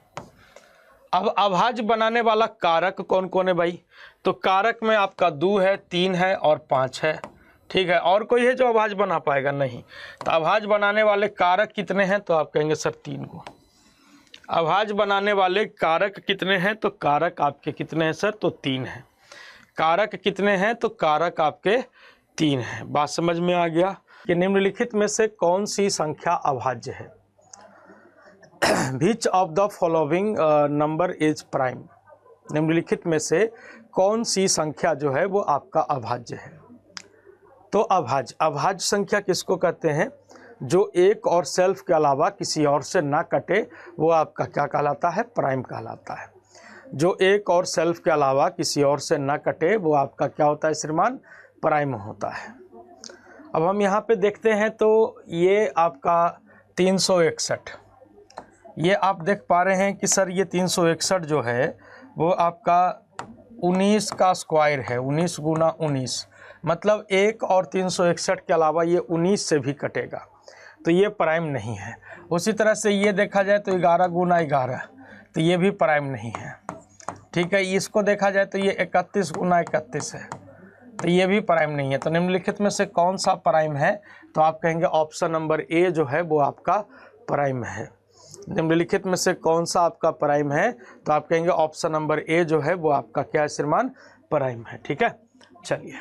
अब अभाज्य बनाने वाला कारक कौन कौन है भाई, तो कारक में आपका 2 है, 3 है और 5 है। ठीक है, और कोई है जो अभाज्य बना पाएगा, नहीं। तो अभाज्य बनाने वाले कारक कितने हैं, तो आप कहेंगे सर 3 को। अभाज्य बनाने वाले कारक कितने हैं, तो कारक आपके कितने हैं सर, तो 3 हैं। कारक कितने हैं, तो कारक आपके 3 हैं। बात समझ में आ गया कि निम्नलिखित में से कौन सी संख्या अभाज्य है। Which of the following number is prime? निम्नलिखित में से कौन सी संख्या जो है वो आपका अभाज्य है। तो अभाज्य संख्या किसको कहते हैं, जो एक और सेल्फ के अलावा किसी और से ना कटे वो आपका क्या कहलाता है, प्राइम कहलाता है। जो एक और सेल्फ के अलावा किसी और से ना कटे वो आपका क्या होता है श्रीमान, प्राइम होता है। अब हम यहाँ पे देखते हैं तो ये आपका 361, ये आप देख पा रहे हैं कि सर ये 361 जो है वो आपका 19 का स्क्वायर है, 19 गुना 19, मतलब 1 और 361 के अलावा ये 19 से भी कटेगा, तो ये प्राइम नहीं है। उसी तरह से ये देखा जाए तो 11 गुना 11, तो ये भी प्राइम नहीं है। ठीक है, इसको देखा जाए तो ये 31 गुना 31 है, तो ये भी प्राइम नहीं है। तो निम्नलिखित में से कौन सा प्राइम है, तो आप कहेंगे ऑप्शन नंबर ए जो है वो आपका प्राइम है। निम्नलिखित में से कौन सा आपका प्राइम है, तो आप कहेंगे ऑप्शन नंबर ए जो है वो आपका क्या है श्रीमान, प्राइम है। ठीक है, चलिए।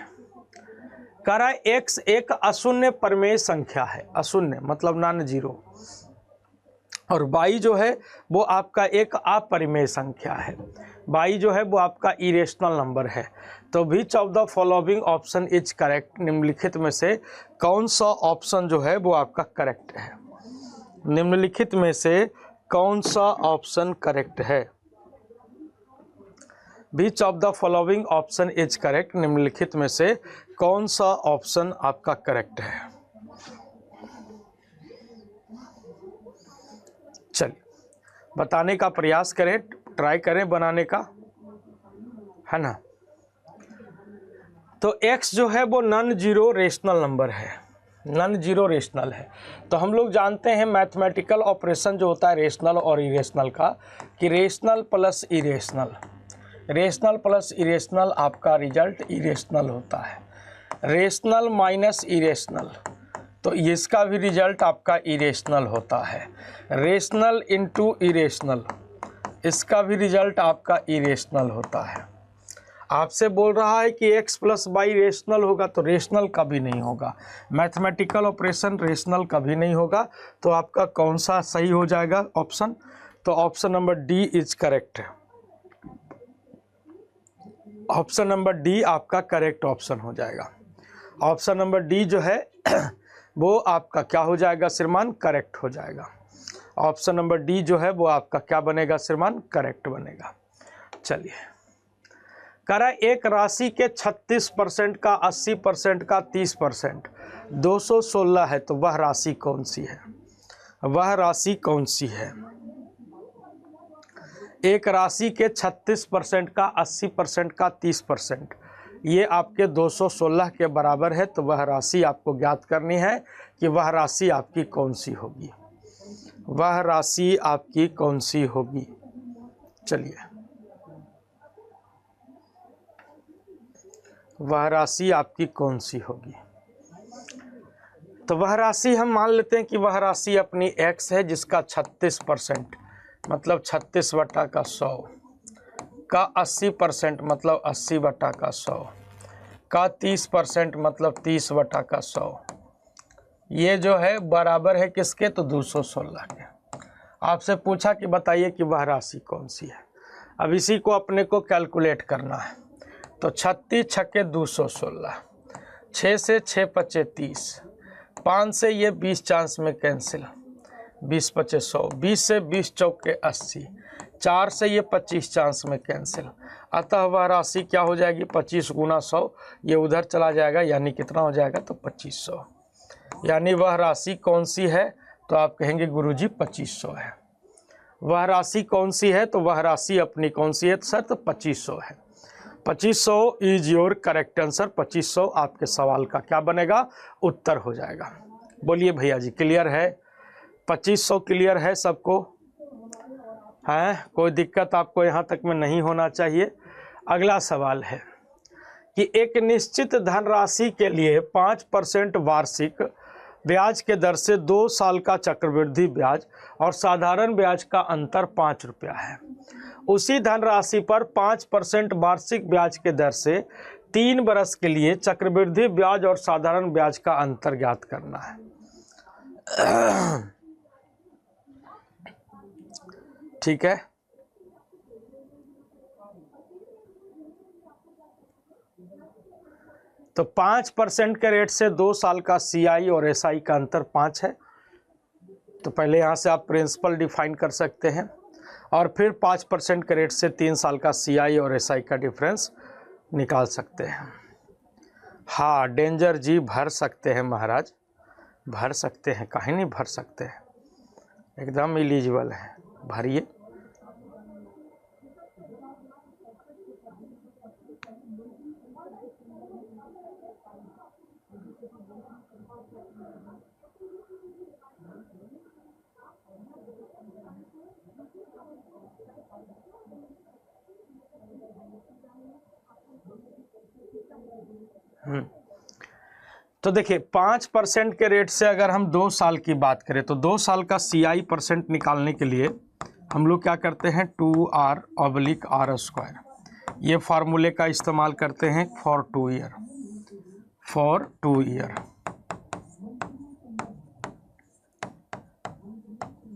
कह रहा है x एक अशून्य परिमेय संख्या है, अशून्य मतलब नॉन जीरो, और y जो है वो आपका एक अपरिमेय संख्या है। y जो है वो आपका इरेशनल नंबर है। तो which of the following option is correct, निम्नलिखित में से कौन सा ऑप्शन जो है वो आपका करेक्ट है। निम्नलिखित में से कौन सा ऑप्शन करेक्ट है। Which of the following option is correct, निम्नलिखित में से कौन सा ऑप्शन आपका करेक्ट है। चलिए बताने का प्रयास करें, ट्राई करें बनाने का, है ना। तो x जो है वो नॉन जीरो रेशनल नंबर है, नॉन जीरो रेशनल है। तो हम लोग जानते हैं मैथमेटिकल ऑपरेशन जो होता है रेशनल और इरेशनल का, कि rational plus irrational, rational plus irrational आपका रिजल्ट इरेशनल होता है। रेशनल माइनस इरेशनल, तो इसका भी रिजल्ट आपका इरेशनल होता है। रेशनल इंटू इरेशनल, इसका भी रिजल्ट आपका इरेशनल होता है। आपसे बोल रहा है कि x प्लस वाई रेशनल होगा, तो रेशनल कभी नहीं होगा। मैथमेटिकल ऑपरेशन रेशनल कभी नहीं होगा। तो आपका कौन सा सही हो जाएगा ऑप्शन, तो option number D is correct. Option number D आपका करेक्ट ऑप्शन हो जाएगा। ऑप्शन नंबर डी जो है वो आपका क्या हो जाएगा श्रीमान, करेक्ट हो जाएगा। ऑप्शन नंबर डी जो है वो आपका क्या बनेगा श्रीमान, करेक्ट बनेगा। चलिए, कह रहा है एक राशि के 36% का, 80% का, 30% 216 है, तो वह राशि कौन सी है, वह राशि कौन सी है। एक राशि के 36% का, 80% का, 30% ये आपके 216 के बराबर है, तो वह राशि आपको ज्ञात करनी है कि वह राशि आपकी कौन सी होगी, वह राशि आपकी कौन सी होगी। चलिए, वह राशि आपकी कौन सी होगी। तो वह राशि हम मान लेते हैं कि वह राशि अपनी x है, जिसका 36% मतलब 36/100 का 80% मतलब 80/100 का 30% मतलब 30/100, ये जो है बराबर है किसके, तो 216 के। आपसे पूछा कि बताइए कि वह राशि कौन सी है। अब इसी को अपने को कैलकुलेट करना है। तो 36 छक्के 216, 6 से 6 पचे 30, 5 से ये 20 चांस में कैंसिल, 20 पचे 100, 20 से 20 चौके 80, 4 से ये 25 चांस में कैंसिल। अतः वह राशि क्या हो जाएगी, 25 गुना 100, ये उधर चला जाएगा, यानी कितना हो जाएगा, तो 2500। यानी वह राशि कौन सी है, तो आप कहेंगे गुरुजी 2500 है। वह राशि कौन सी है, तो वह राशि अपनी कौन सी है, तो सर तो 2500 है। 2500 इज योर करेक्ट आंसर। 2500 आपके सवाल का क्या बनेगा, उत्तर हो जाएगा। बोलिए भैया जी, क्लियर है? 2500 क्लियर है सबको? है कोई दिक्कत आपको यहाँ तक में नहीं होना चाहिए। अगला सवाल है कि एक निश्चित धनराशि के लिए 5% वार्षिक ब्याज के दर से 2 साल का चक्रवृद्धि ब्याज और साधारण ब्याज का अंतर 5 रुपया है। उसी धनराशि पर 5% वार्षिक ब्याज के दर से 3 बरस के लिए चक्रवृद्धि ब्याज और साधारण ब्याज का अंतर ज्ञात करना है। ठीक है, तो 5% के रेट से 2 साल का CI और SI का अंतर 5 है। तो पहले यहाँ से आप प्रिंसिपल डिफाइन कर सकते हैं और फिर 5% के रेट से 3 साल का CI और SI का डिफरेंस निकाल सकते हैं। हाँ डेंजर जी, भर सकते हैं महाराज, भर सकते हैं, काहे नहीं भर सकते हैं, एकदम एलिजिबल है, भरिए। तो देखिए 5% के रेट से अगर हम 2 साल की बात करें तो 2 साल का CI % निकालने के लिए हम लोग क्या करते हैं, 2R/R², ये फार्मूले का इस्तेमाल करते हैं फॉर 2 ईयर, फॉर 2 ईयर।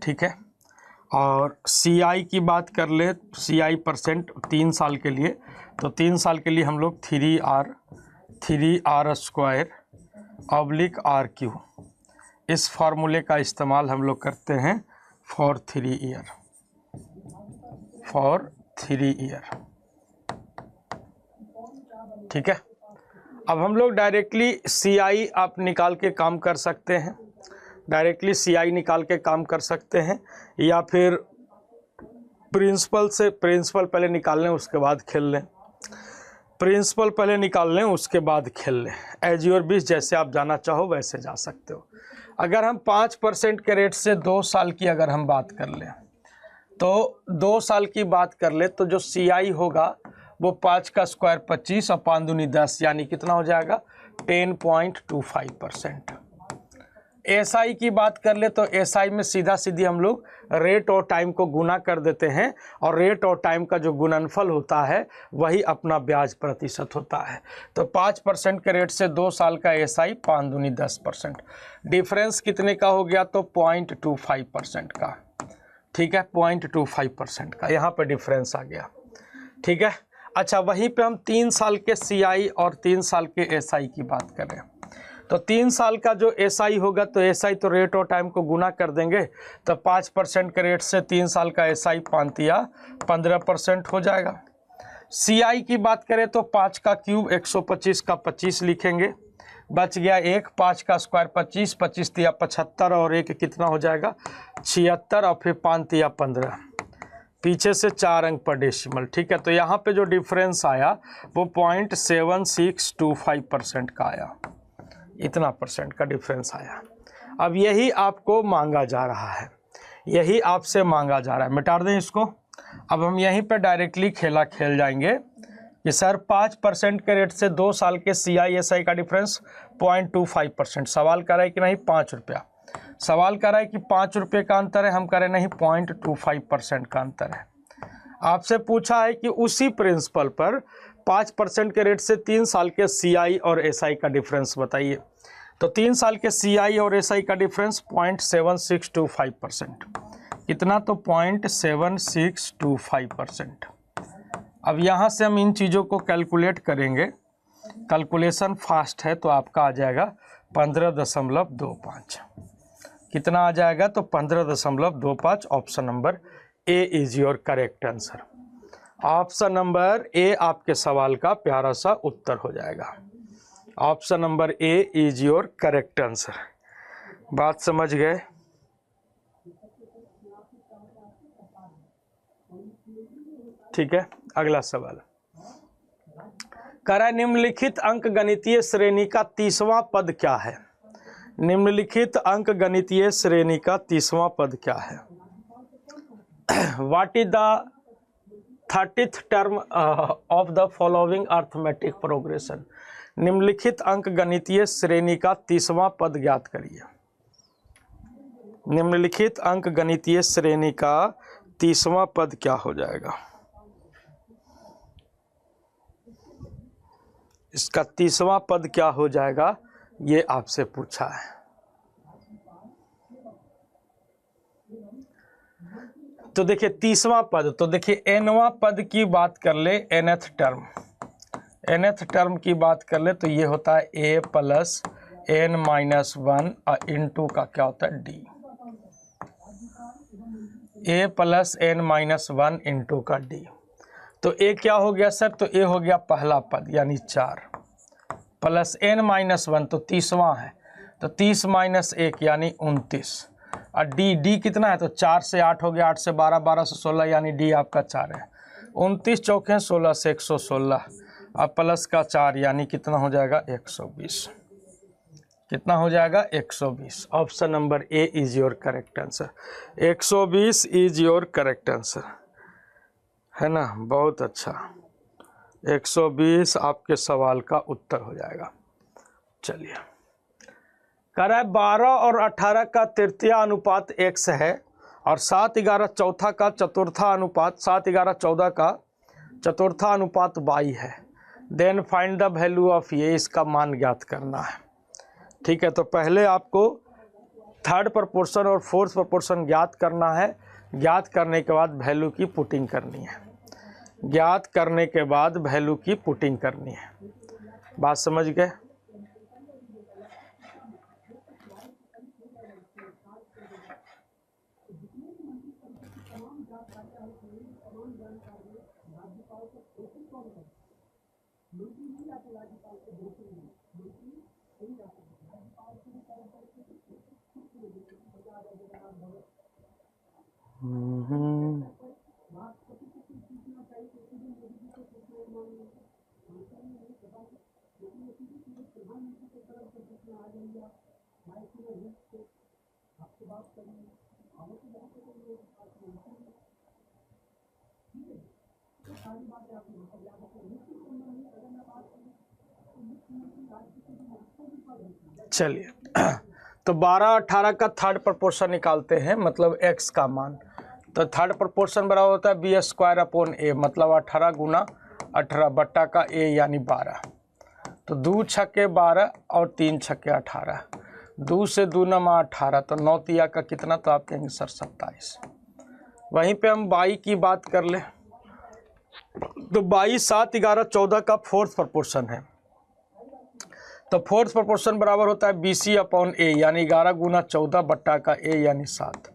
ठीक है, और CI की बात कर ले, CI % 3 साल के लिए, तो 3 साल के लिए हम लोग 3R/R²/RQ, इस फार्मूले का इस्तेमाल हम लोग करते हैं फॉर 3 ईयर, फॉर 3 ईयर। ठीक है, अब हम लोग डायरेक्टली CI आप निकाल के काम कर सकते हैं, डायरेक्टली CI निकाल के काम कर सकते हैं, या फिर प्रिंसिपल पहले निकाल लें उसके बाद खेल लें, प्रिंसिपल पहले निकाल लें उसके बाद खेल लें, एज योर विश, जैसे आप जाना चाहो वैसे जा सकते हो। अगर हम 5% के रेट से 2 साल की अगर हम बात कर लें, तो 2 साल की बात कर ले तो जो CI होगा वो 5 का स्क्वायर 25 और 5 दूनी 10, यानी कितना हो जाएगा, 10.25%। SI की बात कर ले तो SI में सीधा सीधी हम लोग रेट और टाइम को गुना कर देते हैं, और रेट और टाइम का जो गुणनफल होता है वही अपना ब्याज प्रतिशत होता है। तो 5% के रेट से 2 साल का SI 5 दूनी 10%, डिफरेंस कितने का हो गया, तो 0.25% का। ठीक है, 0.25% का यहाँ पे डिफरेंस आ गया। ठीक है, अच्छा वहीं पे हम 3 साल के CI और 3 साल के SI की बात करें तो 3 साल का जो SI होगा, तो SI तो रेट और टाइम को गुना कर देंगे, तो 5% के रेट से 3 साल का SI 5 या 15% हो जाएगा। CI की बात करें तो 5 का क्यूब 125 का 25 लिखेंगे, बच गया 1, 5 का स्क्वायर 25, 25 तिया 75 और 1 कितना हो जाएगा 76, और फिर 5 तिया 15, पीछे से 4 अंक पर डेसिमल। ठीक है, तो यहाँ पे जो डिफरेंस आया वो 0.7625% का आया, इतना % का डिफरेंस आया। अब यही आपको मांगा जा रहा है, यही आपसे मांगा जा रहा है, मिटा दें इसको। अब हम यहीं पे डायरेक्टली खेला खेल जाएंगे कि सर 5% के रेट से 2 साल के CI SI का डिफरेंस 0.25%, सवाल कर रहा है कि नहीं 5 रुपया, सवाल कर रहा है कि 5 रुपये का अंतर है, हम करें नहीं 0.25% का अंतर है। आपसे पूछा है कि उसी प्रिंसिपल पर 5% के रेट से 3 साल के CI और SI का डिफरेंस बताइए। तो 3 साल के CI और SI का डिफरेंस 0.7625%। कितना? तो 0.7625%। अब यहाँ से हम इन चीज़ों को कैलकुलेट करेंगे, कैलकुलेशन फास्ट है, तो आपका आ जाएगा 15.25। कितना आ जाएगा? तो 15.25। Option number A is your correct answer. Option number A आपके सवाल का प्यारा सा उत्तर हो जाएगा। Option number A is your correct answer. बात समझ गए? ठीक है, अगला सवाल कह रहा है निम्नलिखित अंकगणितीय श्रेणी का 30वां पद क्या है? निम्नलिखित अंकगणितीय श्रेणी का 30वां पद क्या है? What is the 30th term of the following arithmetic progression? निम्नलिखित अंकगणितीय श्रेणी का 30वां पद ज्ञात करिए। निम्नलिखित अंकगणितीय श्रेणी का 30वां पद क्या हो जाएगा? इसका 30वां पद क्या हो जाएगा, ये आपसे पूछा है। तो देखिए 30वां पद, तो देखिए nवां पद की बात कर ले, nth टर्म की बात कर ले, तो ये होता है a प्लस n-1 इंटू का क्या होता है d। a plus n-1 into का d। तो a क्या हो गया सर? तो a हो गया पहला पद यानी 4 प्लस n-1 तो 30वां है, तो 30 माइनस 1 यानी 29। और d कितना है? तो 4 से 8 हो गया, 8 से 12, 12 से 16 यानी d आपका 4 है। 29 चौके 16 से 116 और प्लस का 4 यानी कितना हो जाएगा? 120। कितना हो जाएगा? 120। Option number A is your correct answer. 120 is your correct answer, है ना? बहुत अच्छा, 120 आपके सवाल का उत्तर हो जाएगा। चलिए, कह रहा है 12 और 18 का तृतीय अनुपात x है और 7-11 चौथा का चतुर्था अनुपात 7-11-14 का चतुर्था अनुपात y है। Then find the value of ये, इसका मान ज्ञात करना है। ठीक है, तो पहले आपको थर्ड प्रोपोर्शन और फोर्थ प्रोपोर्शन ज्ञात करना है। ज्ञात करने के बाद वैल्यू की पुटिंग करनी है। ज्ञात करने के बाद वैल्यू की पुटिंग करनी है। बात समझ गए? चलिए, तो 12-18 का थर्ड प्रोपोर्शन निकालते हैं, मतलब x का मान। तो थर्ड प्रोपोर्शन बराबर होता है b² a, मतलब 18 गुना 18 बट्टा का a यानी 12। तो 2 छक्के 12 और 3 छक्के 18, 2 से 2 नमा 18, तो 9 तिया का कितना? तो आप कहेंगे सर 27। वहीं पे हम y की बात कर ले, तो y 7-11-14 का फोर्थ प्रोपोर्शन है। तो फोर्थ प्रोपोर्शन बराबर होता है BC/A, यानी 11 गुना 14 बट्टा का a यानी 7।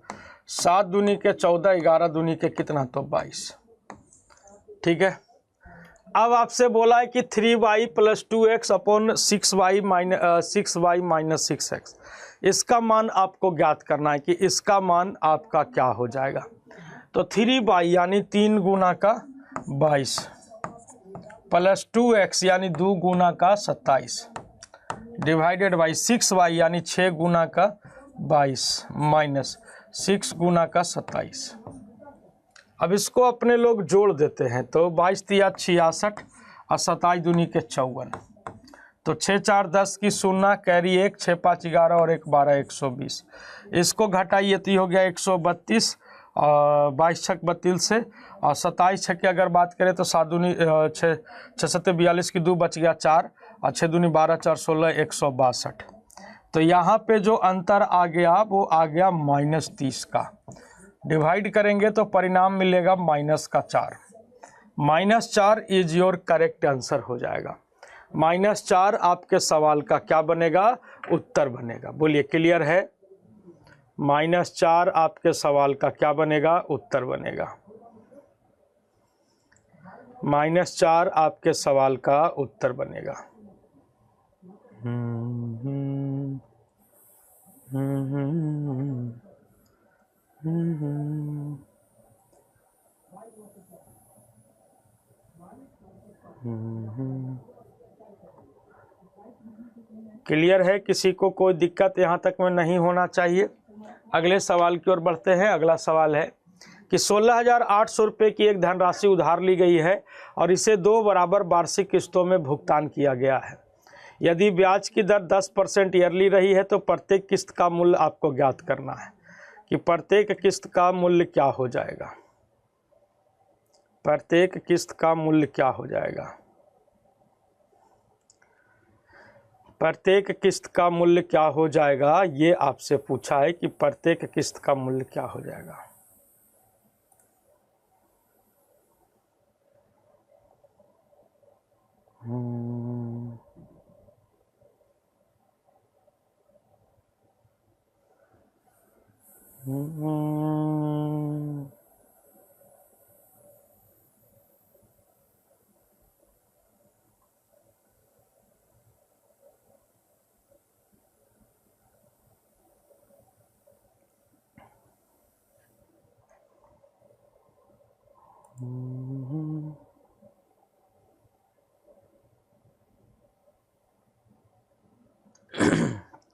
7 दूनी के 14, 11 दूनी के कितना? तो 22। ठीक है, अब आपसे बोला है कि 3y + 2x / 6y - 6x, इसका मान आपको ज्ञात करना है कि इसका मान आपका क्या हो जाएगा। तो 3y यानी 3 गुना का 22 प्लस 2x यानी 2 गुना का 27 डिवाइडेड बाई 6y यानी 6 गुना का 22 माइनस 6 गुना का 27। अब इसको अपने लोग जोड़ देते हैं, तो 22 तिया 66 और 27 दूनी के 54। तो 6 4 10 की 0 कैरी 1, 6 5 11 और 1 12, 120। इसको घटाइए तो ये हो गया 132 22 छक 32 से, और 27 छक की अगर बात करें तो 7 दूनी 6 6 42 की 2 बच गया 4, और 6 दूनी 12 4 16 162। तो यहाँ पे जो अंतर आ गया वो आ गया -30 का। डिवाइड करेंगे तो परिणाम मिलेगा -4। -4 इज योर करेक्ट आंसर हो जाएगा। -4 आपके सवाल का क्या बनेगा, उत्तर बनेगा। बोलिए क्लियर है? -4 आपके सवाल का क्या बनेगा, उत्तर बनेगा। -4 आपके सवाल का उत्तर बनेगा। क्लियर है? किसी को कोई दिक्कत यहाँ तक में नहीं होना चाहिए। अगले सवाल की ओर बढ़ते हैं। अगला सवाल है कि 16,800 रुपये की एक धनराशि उधार ली गई है और इसे 2 बराबर वार्षिक किस्तों में भुगतान किया गया है। यदि ब्याज की दर 10% ईयरली रही है तो प्रत्येक किस्त का मूल्य आपको ज्ञात करना है कि प्रत्येक किस्त का मूल्य क्या हो जाएगा। प्रत्येक किस्त का मूल्य क्या हो जाएगा। प्रत्येक किस्त का मूल्य क्या हो जाएगा, ये आपसे पूछा है कि प्रत्येक किस्त का मूल्य क्या हो जाएगा।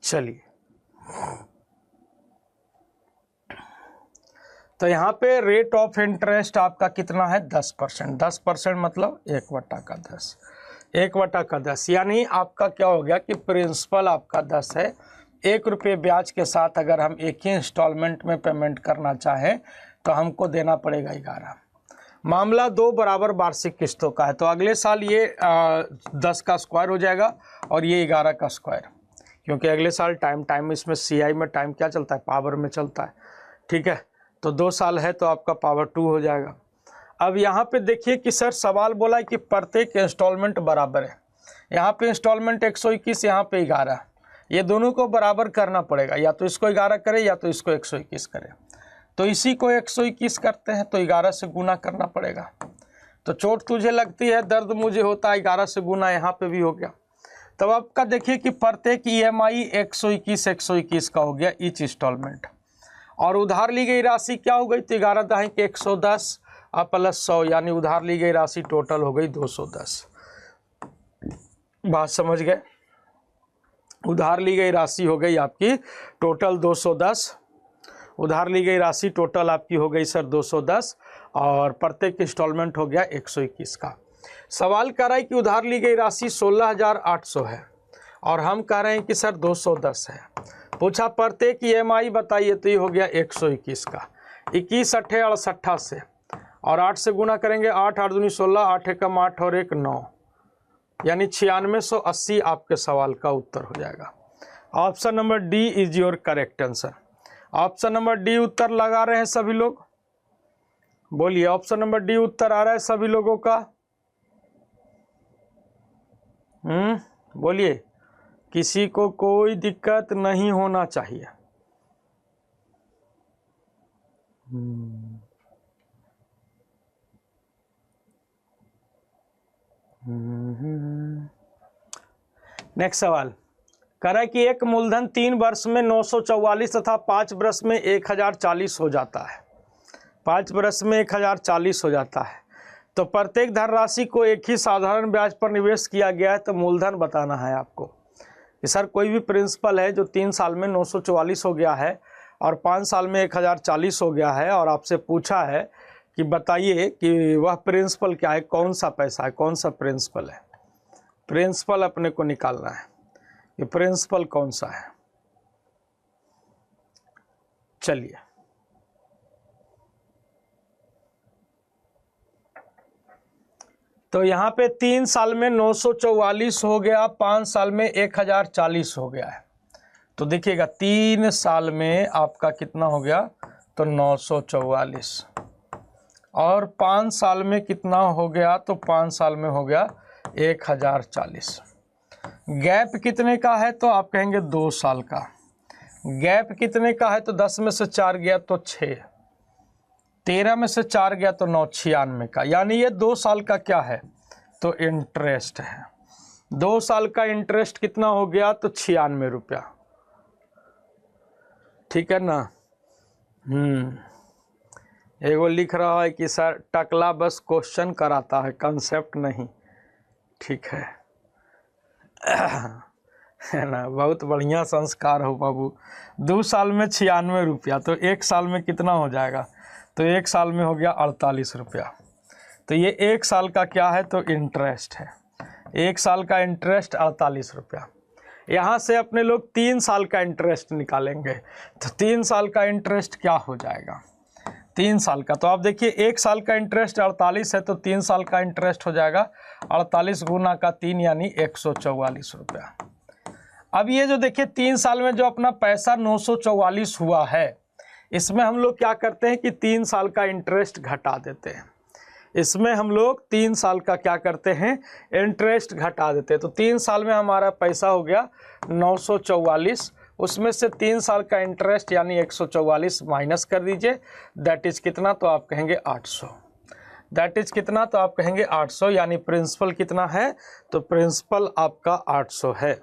चलिए, तो यहाँ पे रेट ऑफ इंटरेस्ट आपका कितना है, 10%। 10% मतलब 1/10। 1/10 यानी आपका क्या हो गया कि प्रिंसिपल आपका 10 है। 1 रुपये ब्याज के साथ अगर हम एक ही इंस्टॉलमेंट में पेमेंट करना चाहें तो हमको देना पड़ेगा 11। मामला 2 बराबर वार्षिक किस्तों का है, तो अगले साल ये 10 का स्क्वायर हो जाएगा और ये 11 का स्क्वायर, क्योंकि अगले साल टाइम इसमें CI में टाइम क्या चलता है, पावर में चलता है। ठीक है, तो 2 साल है तो आपका पावर 2 हो जाएगा। अब यहाँ पे देखिए कि सर सवाल बोला है कि प्रत्येक इंस्टॉलमेंट बराबर है। यहाँ पे इंस्टॉलमेंट 121, यहाँ पे 11, ये दोनों को बराबर करना पड़ेगा। या तो इसको 11 करे या तो इसको 121 करे। तो इसी को 121 करते हैं तो 11 से गुना करना पड़ेगा। तो चोट तुझे लगती है, दर्द मुझे होता है, 11 से गुना यहाँ पे भी हो गया। तब आपका देखिए कि प्रत्येक EMI 121 का हो गया ईच इंस्टॉलमेंट, और उधार ली गई राशि क्या हो गई, तो 11 दहाई के 110 प्लस 100, यानी उधार ली गई राशि टोटल हो गई 210। बात समझ गए? उधार ली गई राशि हो गई आपकी टोटल 210। उधार ली गई राशि टोटल आपकी हो गई सर 210, और प्रत्येक इंस्टॉलमेंट हो गया 121 का। सवाल कर रहा है कि उधार ली गई राशि 16,800 है और हम कह रहे हैं कि सर 210 है। पूछा प्रत्येक EMI बताइए, तो ये हो गया 121 का। 21 अट्ठे 68 से, और 8 से गुना करेंगे, 8 8 दूनी 16, 8 एकम 8 और 1 9, यानी 9680 आपके सवाल का उत्तर हो जाएगा। Option number D is your correct answer. Option number D उत्तर लगा रहे हैं सभी लोग? बोलिए, ऑप्शन नंबर डी उत्तर आ रहा है सभी लोगों का? बोलिए, किसी को कोई दिक्कत नहीं होना चाहिए। नेक्स्ट सवाल कह रहा है कि एक मूलधन 3 वर्ष में 944 तथा 5 वर्ष में 1040 हो जाता है। 5 वर्ष में 1040 हो जाता है, तो प्रत्येक धनराशि को एक ही साधारण ब्याज पर निवेश किया गया है, तो मूलधन बताना है आपको। कि सर कोई भी प्रिंसिपल है जो 3 साल में 944 हो गया है और 5 साल में 1040 हो गया है, और आपसे पूछा है कि बताइए कि वह प्रिंसिपल क्या है, कौन सा पैसा है, कौन सा प्रिंसिपल है। प्रिंसिपल अपने को निकालना है कि प्रिंसिपल कौन सा है। चलिए, तो यहाँ पे 3 साल में 944 हो गया, 5 साल में 1040 हो गया है। तो देखिएगा 3 साल में आपका कितना हो गया, तो 944, और 5 साल में कितना हो गया, तो 5 साल में हो गया 1040। गैप कितने का है, तो आप कहेंगे 2 साल का। गैप कितने का है, तो 10 में से 4 गया तो 6, 13 में से 4 गया तो 9, 96 का। यानी ये 2 साल का क्या है, तो इंटरेस्ट है। 2 साल का इंटरेस्ट कितना हो गया, तो 96 रुपया। ठीक है ना। एगो लिख रहा है कि सर टकला बस क्वेश्चन कराता है, कंसेप्ट नहीं। ठीक है है ना, बहुत बढ़िया संस्कार हो बाबू। 2 साल में 96 रुपया, तो 1 साल में कितना हो जाएगा, तो 1 साल में हो गया 48 रुपया। तो ये 1 साल का क्या है, तो इंटरेस्ट है। 1 साल का इंटरेस्ट 48 रुपया। यहाँ से अपने लोग 3 साल का इंटरेस्ट निकालेंगे, तो 3 साल का इंटरेस्ट क्या हो जाएगा, 3 साल का। तो आप देखिए 1 साल का इंटरेस्ट 48 है, तो 3 साल का इंटरेस्ट हो जाएगा 48 गुना का 3 यानी 144 रुपया। अब ये जो देखिए 3 साल में जो अपना पैसा 944 हुआ है, इसमें हम लोग क्या करते हैं कि 3 साल का इंटरेस्ट घटा देते हैं। इसमें हम लोग 3 साल का क्या करते हैं, इंटरेस्ट घटा देते हैं। तो 3 साल में हमारा पैसा हो गया 944, उसमें से 3 साल का इंटरेस्ट यानी 144 माइनस कर दीजिए, दैट इज कितना, तो आप कहेंगे 800। दैट इज कितना, तो आप कहेंगे 800। यानी प्रिंसिपल कितना है, तो प्रिंसिपल आपका 800 है।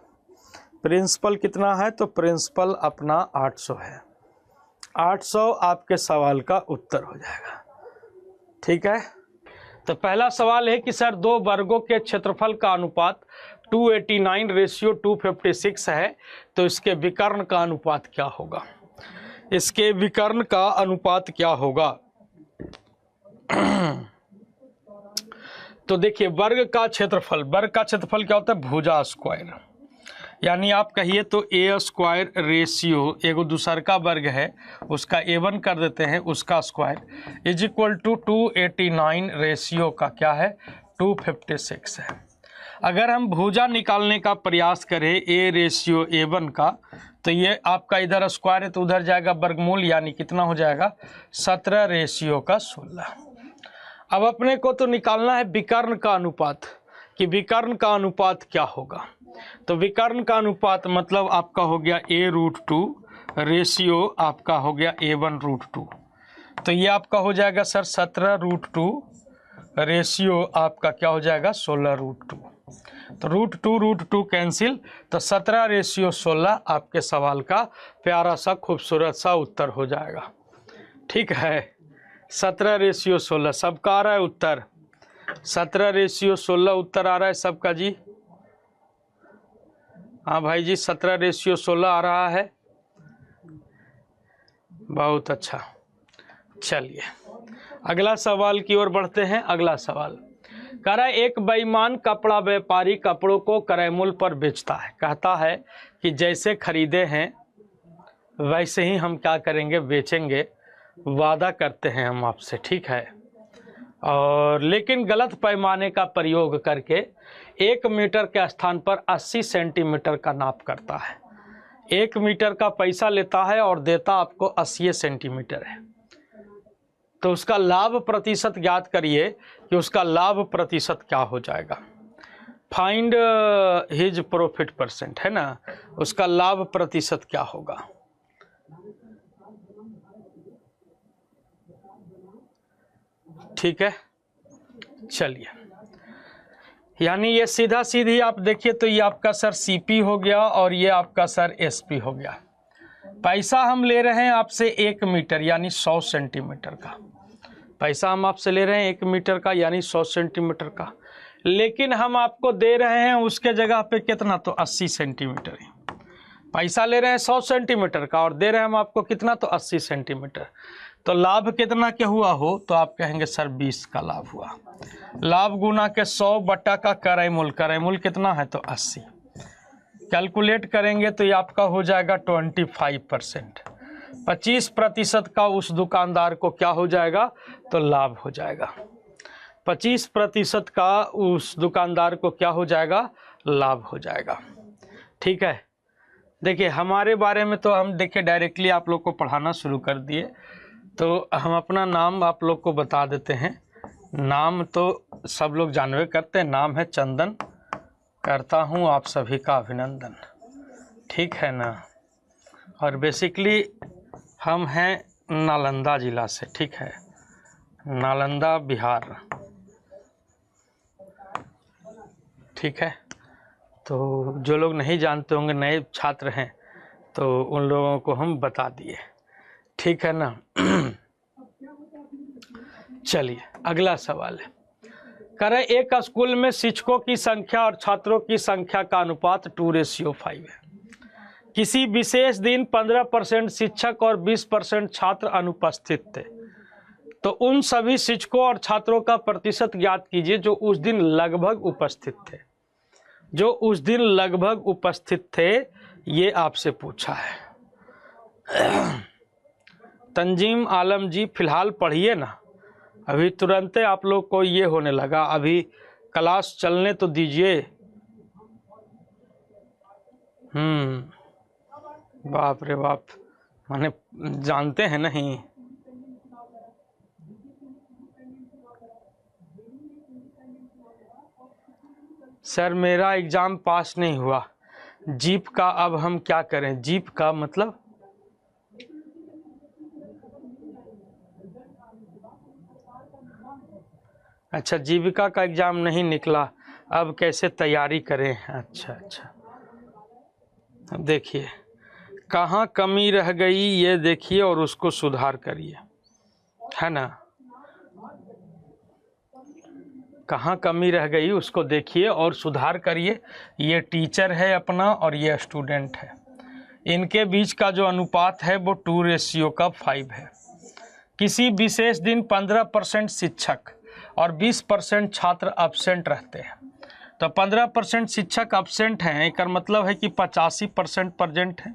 प्रिंसिपल कितना है, तो प्रिंसिपल अपना 800 है। 800 आपके सवाल का उत्तर हो जाएगा। ठीक है। तो पहला सवाल है कि सर 2 वर्गों के क्षेत्रफल का अनुपात 289:256 है, तो इसके विकर्ण का अनुपात क्या होगा। इसके विकर्ण का अनुपात क्या होगा। तो देखिए वर्ग का क्षेत्रफल क्या होता है, भुजा स्क्वायर। यानी आप कहिए तो ए स्क्वायर रेशियो, एगो दूसर का वर्ग है उसका A1 कर देते हैं, उसका square is equal to 289 ratio का क्या है, 256 है। अगर हम भुजा निकालने का प्रयास करें A रेशियो A1 का, तो ये आपका इधर स्क्वायर है तो उधर जाएगा वर्गमूल, यानी कितना हो जाएगा 17 रेशियो का 16। अब अपने को तो निकालना है विकर्ण का अनुपात, कि विकर्ण का अनुपात क्या होगा। तो विकर्ण का अनुपात मतलब आपका हो गया A√2 रेशियो आपका हो गया A1√2। तो ये आपका हो जाएगा सर 17√2 रेशियो आपका क्या हो जाएगा 16√2। तो √2 कैंसिल, तो 17 रेशियो 16 आपके सवाल का प्यारा सा खूबसूरत सा उत्तर हो जाएगा। ठीक है, 17 रेशियो 16 सबका आ रहा है उत्तर। 17 रेशियो 16 उत्तर आ रहा है सबका जी। हाँ भाई जी, 17 रेशियो 16 आ रहा है। बहुत अच्छा, चलिए अगला सवाल की ओर बढ़ते हैं। अगला सवाल कह रहा है एक बेईमान कपड़ा व्यापारी कपड़ों को क्रय मूल्य पर बेचता है। कहता है कि जैसे खरीदे हैं वैसे ही हम क्या करेंगे, बेचेंगे, वादा करते हैं हम आपसे। ठीक है, और लेकिन गलत पैमाने का प्रयोग करके 1 मीटर के स्थान पर 80 सेंटीमीटर का नाप करता है। 1 मीटर का पैसा लेता है और देता आपको 80 सेंटीमीटर है। तो उसका लाभ प्रतिशत ज्ञात करिए कि उसका लाभ प्रतिशत क्या हो जाएगा। फाइंड हिज प्रॉफिट परसेंट, है ना, उसका लाभ प्रतिशत क्या होगा। ठीक है, चलिए, यानी ये सीधा सीधी आप देखिए तो ये आपका सर सीपी हो गया और ये आपका सर एसपी हो गया। पैसा हम ले रहे हैं आपसे 1 मीटर यानी 100 सेंटीमीटर का पैसा हम आपसे ले रहे हैं 1 मीटर का यानी 100 सेंटीमीटर का, लेकिन हम आपको दे रहे हैं उसके जगह पे कितना, तो 80 सेंटीमीटर ही। पैसा ले रहे हैं 100 सेंटीमीटर का और दे रहे हैं हम आपको कितना, तो 80 सेंटीमीटर। तो लाभ कितना क्या हुआ हो, तो आप कहेंगे सर 20 का लाभ हुआ। लाभ गुना के 100 बट्टा का क्रय मूल्य कितना है, तो 80। कैलकुलेट करेंगे तो ये आपका हो जाएगा 25%। 25% का उस दुकानदार को क्या हो जाएगा, तो लाभ हो जाएगा। 25% का उस दुकानदार को क्या हो जाएगा, लाभ हो जाएगा। ठीक है, देखिए हमारे बारे में तो हम देखिए डायरेक्टली आप लोग को पढ़ाना शुरू कर दिए, तो हम अपना नाम आप लोग को बता देते हैं। नाम तो सब लोग जानवे करते हैं, नाम है चंदन, करता हूँ आप सभी का अभिनंदन। ठीक है ना। और बेसिकली हम हैं नालंदा ज़िला से। ठीक है, नालंदा बिहार। ठीक है, तो जो लोग नहीं जानते होंगे, नए छात्र हैं, तो उन लोगों को हम बता दिए। ठीक है ना। चलिए अगला सवाल है, कह रहे एक स्कूल में शिक्षकों की संख्या और छात्रों की संख्या का अनुपात 2:5 है। किसी विशेष दिन 15% शिक्षक और 20% छात्र अनुपस्थित थे, तो उन सभी शिक्षकों और छात्रों का प्रतिशत ज्ञात कीजिए जो उस दिन लगभग उपस्थित थे। जो उस दिन लगभग उपस्थित थे, ये आपसे पूछा है। तंजीम आलम जी फिलहाल पढ़िए ना, अभी तुरंत आप लोग को ये होने लगा, अभी क्लास चलने तो दीजिए। बाप रे बाप, माने जानते हैं नहीं। सर मेरा एग्ज़ाम पास नहीं हुआ, जीप का अब हम क्या करें? जीप का मतलब अच्छा, जीविका का एग्ज़ाम नहीं निकला, अब कैसे तैयारी करें? अच्छा अच्छा, अब देखिए कहाँ कमी रह गई ये देखिए और उसको सुधार करिए, है ना। कहाँ कमी रह गई उसको देखिए और सुधार करिए। ये टीचर है अपना और ये स्टूडेंट है, इनके बीच का जो अनुपात है वो 2:5 है। किसी विशेष दिन 15% शिक्षक और 20% छात्र अब्सेंट रहते हैं, तो 15% शिक्षक अब्सेंट हैं, इसका मतलब है कि 85% प्रेजेंट हैं।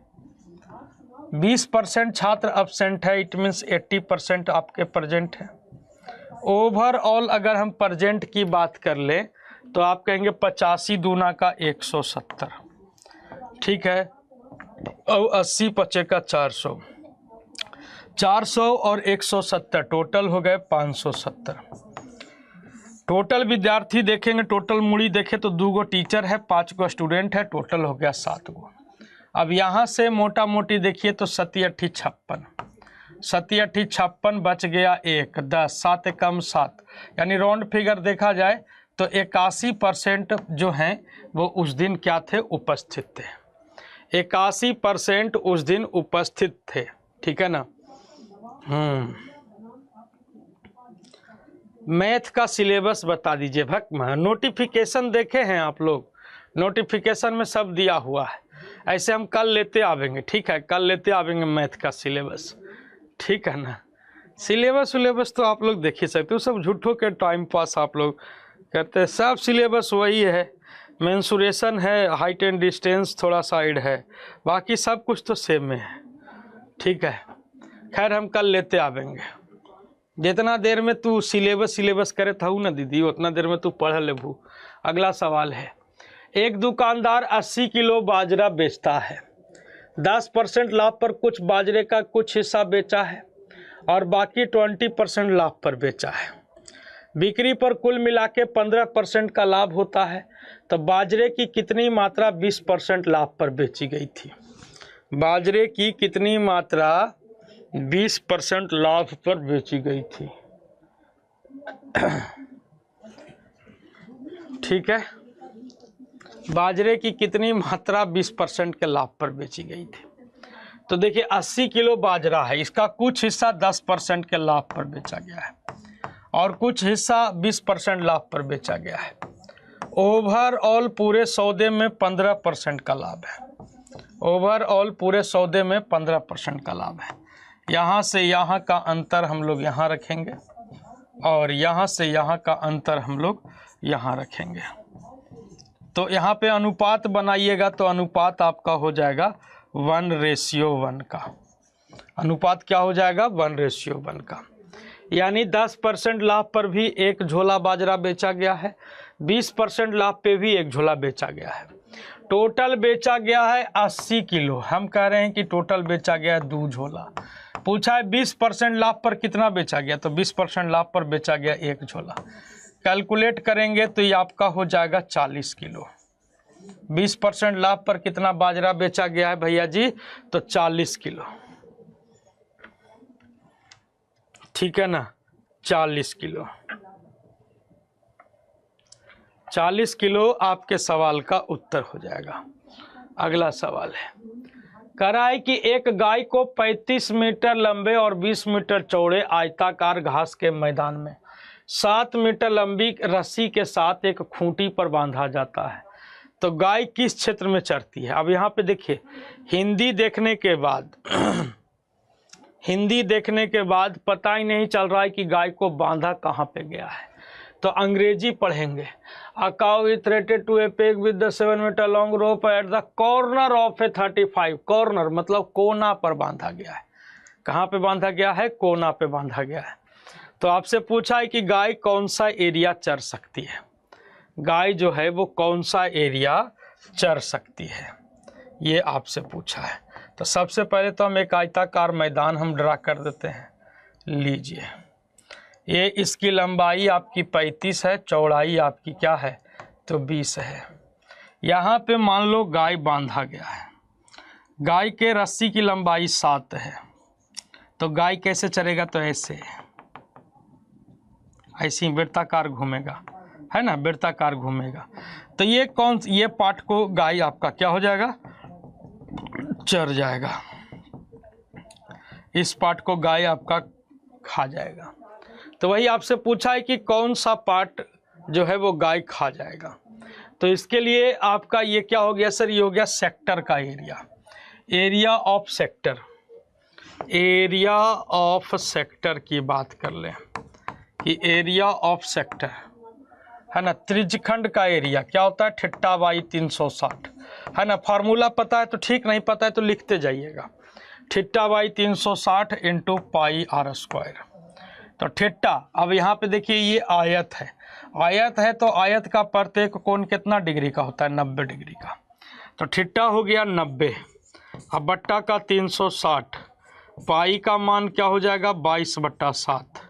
20% छात्र अब्सेंट है, इट मीन्स 80% आपके प्रेजेंट है। ओवरऑल अगर हम प्रेजेंट की बात कर ले तो आप कहेंगे 85 दूना का 170। ठीक है, और 80 पचे का 400, 400 और 170 टोटल हो गए 570। टोटल विद्यार्थी देखेंगे, टोटल मुड़ी देखें तो 2 गो टीचर है, 5 गो स्टूडेंट है, टोटल हो गया 7 गो। अब यहाँ से मोटा मोटी देखिए तो 7 8 56, 7 8 56 बच गया 1, 10, 7 कम 7, यानी राउंड फिगर देखा जाए तो 81% जो हैं वो उस दिन क्या थे, उपस्थित थे। 81% उस दिन उपस्थित थे। ठीक है ना। मैथ का सिलेबस बता दीजिए। नोटिफिकेशन देखे हैं आप लोग? नोटिफिकेशन में सब दिया हुआ है, ऐसे हम कल लेते आवेंगे। ठीक है, कल लेते आवेंगे मैथ का सिलेबस। ठीक है ना। सिलेबस तो आप लोग देख ही सकते हो, सब झूठों के टाइम पास आप लोग करते हैं। सब सिलेबस वही है, मेंसुरेशन है, हाइट एंड डिस्टेंस थोड़ा साइड है, बाकी सब कुछ तो सेम में है। ठीक है, खैर हम कल लेते आवेंगे। जितना देर में तू सिलेबस करे था ना दीदी, उतना देर में तू पढ़ लेबू। अगला सवाल है, एक दुकानदार 80 किलो बाजरा बेचता है, 10% लाभ पर कुछ बाजरे का कुछ हिस्सा बेचा है और बाकी 20% लाभ पर बेचा है। बिक्री पर कुल मिला के 15% का लाभ होता है, तो बाजरे की कितनी मात्रा 20% लाभ पर बेची गई थी? बाजरे की कितनी मात्रा 20% लाभ पर बेची गई थी? ठीक है, बाजरे की कितनी मात्रा 20% के लाभ पर बेची गई थी? तो देखिए 80 किलो बाजरा है, इसका कुछ हिस्सा 10% के लाभ पर बेचा गया है और कुछ हिस्सा 20% लाभ पर बेचा गया है। ओवरऑल पूरे सौदे में 15% का लाभ है। ओवरऑल पूरे सौदे में 15% का लाभ है। यहाँ से यहाँ का अंतर हम लोग यहाँ रखेंगे और यहाँ से यहाँ का अंतर हम लोग यहाँ रखेंगे। तो यहाँ पे अनुपात बनाइएगा तो अनुपात आपका हो जाएगा 1:1 का। अनुपात क्या हो जाएगा? 1:1 का। यानी 10% लाभ पर भी एक झोला बाजरा बेचा गया है, 20% लाभ पे भी एक झोला बेचा गया है। टोटल बेचा गया है 80 किलो। हम कह रहे हैं कि टोटल बेचा गया है 2 झोला। पूछा है 20% लाभ पर कितना बेचा गया, तो 20% लाभ पर बेचा गया 1 झोला। कैलकुलेट करेंगे तो ये आपका हो जाएगा 40 किलो। 20% लाभ पर कितना बाजरा बेचा गया है भैया जी, तो 40 किलो। ठीक है ना, 40 किलो। 40 किलो आपके सवाल का उत्तर हो जाएगा। अगला सवाल है, कह रहा है कि एक गाय को 35 मीटर लंबे और 20 मीटर चौड़े आयताकार घास के मैदान में 7 मीटर लंबी रस्सी के साथ एक खूंटी पर बांधा जाता है, तो गाय किस क्षेत्र में चरती है। अब यहाँ पे देखिए, हिंदी देखने के बाद पता ही नहीं चल रहा है कि गाय को बांधा कहाँ पे गया है, तो अंग्रेजी पढ़ेंगे। A cow is threaded to a peg with the 7 meter long rope at the corner of a 35। Corner मतलब कोना पर बांधा गया है। कहाँ पे बांधा गया है, कोना पे बांधा गया है। तो आपसे पूछा है कि गाय कौन सा एरिया चर सकती है, गाय जो है वो कौन सा एरिया चर सकती है, ये आपसे पूछा है। तो सबसे पहले तो हम एक आयताकार मैदान हम ड्रा कर देते हैं। लीजिए, ये इसकी लंबाई आपकी 35 है, चौड़ाई आपकी क्या है, तो 20 है। यहाँ पे मान लो गाय बांधा गया है, गाय के रस्सी की लंबाई 7 है, तो गाय कैसे चलेगा, तो ऐसे ही वृत्ताकार घूमेगा, है ना, वृत्ताकार घूमेगा। तो ये पार्ट को गाय आपका क्या हो जाएगा, चर जाएगा। इस पार्ट को गाय आपका खा जाएगा। तो वही आपसे पूछा है कि कौन सा पार्ट जो है वो गाय खा जाएगा। तो इसके लिए आपका ये क्या हो गया सर, ये हो गया सेक्टर का area, area of sector. Area of sector की बात कर लें कि एरिया ऑफ सेक्टर है ना, त्रिज्यखंड का एरिया क्या होता है, θ/360 है ना। फार्मूला पता है तो ठीक, नहीं पता है तो लिखते जाइएगा। θ/360 इंटू πr²। तो थीटा, अब यहाँ पे देखिए ये आयत है, आयत है तो आयत का प्रत्येक कोण कितना डिग्री का होता है, 90 डिग्री का। तो थीटा हो गया 90, अब बट्टा का 360, पाई का मान क्या हो जाएगा 22/7,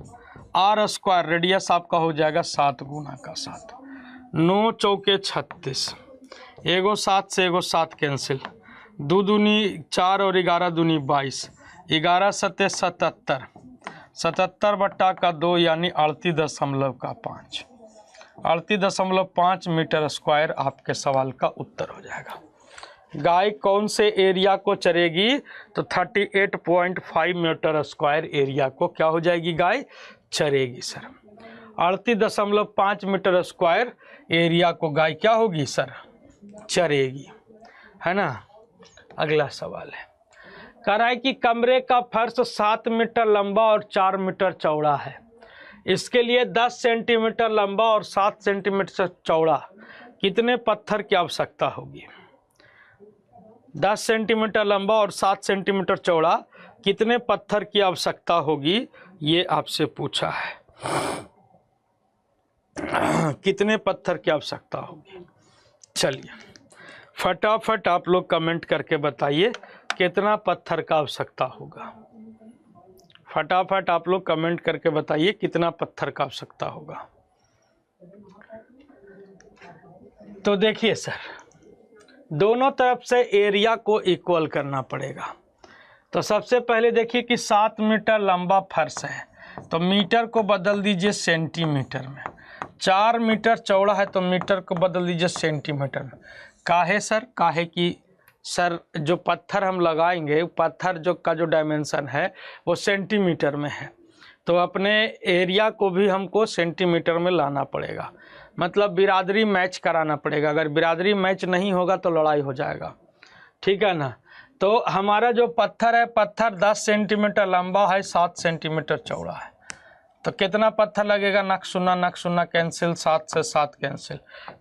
r², रेडियस आपका हो जाएगा 7 गुना का 7, 9 चौके 36, एगो 7 से एगो 7 कैंसिल, 2 दूनी 4 और 11 दूनी 22, 11 सत्ते 77, 77/2 यानी 38.5, 38.5 मीटर स्क्वायर आपके सवाल का उत्तर हो जाएगा। गाय कौन से एरिया को चरेगी, तो 38.5 मीटर स्क्वायर एरिया को क्या हो जाएगी, गाय चरेगी सर। 38.5 मीटर स्क्वायर एरिया को गाय क्या होगी सर, चरेगी, है ना। अगला सवाल है, कह रहा है कि कमरे का फर्श 7 मीटर लंबा और 4 मीटर चौड़ा है, इसके लिए 10 सेंटीमीटर लंबा और 7 सेंटीमीटर चौड़ा कितने पत्थर की आवश्यकता होगी। 10 सेंटीमीटर लंबा और 7 सेंटीमीटर चौड़ा कितने पत्थर की आवश्यकता होगी, ये आपसे पूछा है। कितने पत्थर की आवश्यकता होगी। चलिए फटाफट आप लोग कमेंट करके बताइए कितना पत्थर का आवश्यकता होगा। फटाफट आप लोग कमेंट करके बताइए कितना पत्थर का आवश्यकता होगा। तो देखिए सर, दोनों तरफ से एरिया को इक्वल करना पड़ेगा। तो सबसे पहले देखिए कि 7 मीटर लंबा फर्श है तो मीटर को बदल दीजिए सेंटीमीटर में, 4 मीटर चौड़ा है तो मीटर को बदल दीजिए सेंटीमीटर में। काहे सर, काहे कि सर जो पत्थर हम लगाएंगे, पत्थर जो का जो डायमेंशन है वो सेंटीमीटर में है, तो अपने एरिया को भी हमको सेंटीमीटर में लाना पड़ेगा, मतलब बिरादरी मैच कराना पड़ेगा। अगर बिरादरी मैच नहीं होगा तो लड़ाई हो जाएगा, ठीक है ना। तो हमारा जो पत्थर है, पत्थर 10 सेंटीमीटर लंबा है, 7 सेंटीमीटर चौड़ा है, तो कितना पत्थर लगेगा, नक शून्य कैंसिल, 7 से 7 कैंसिल,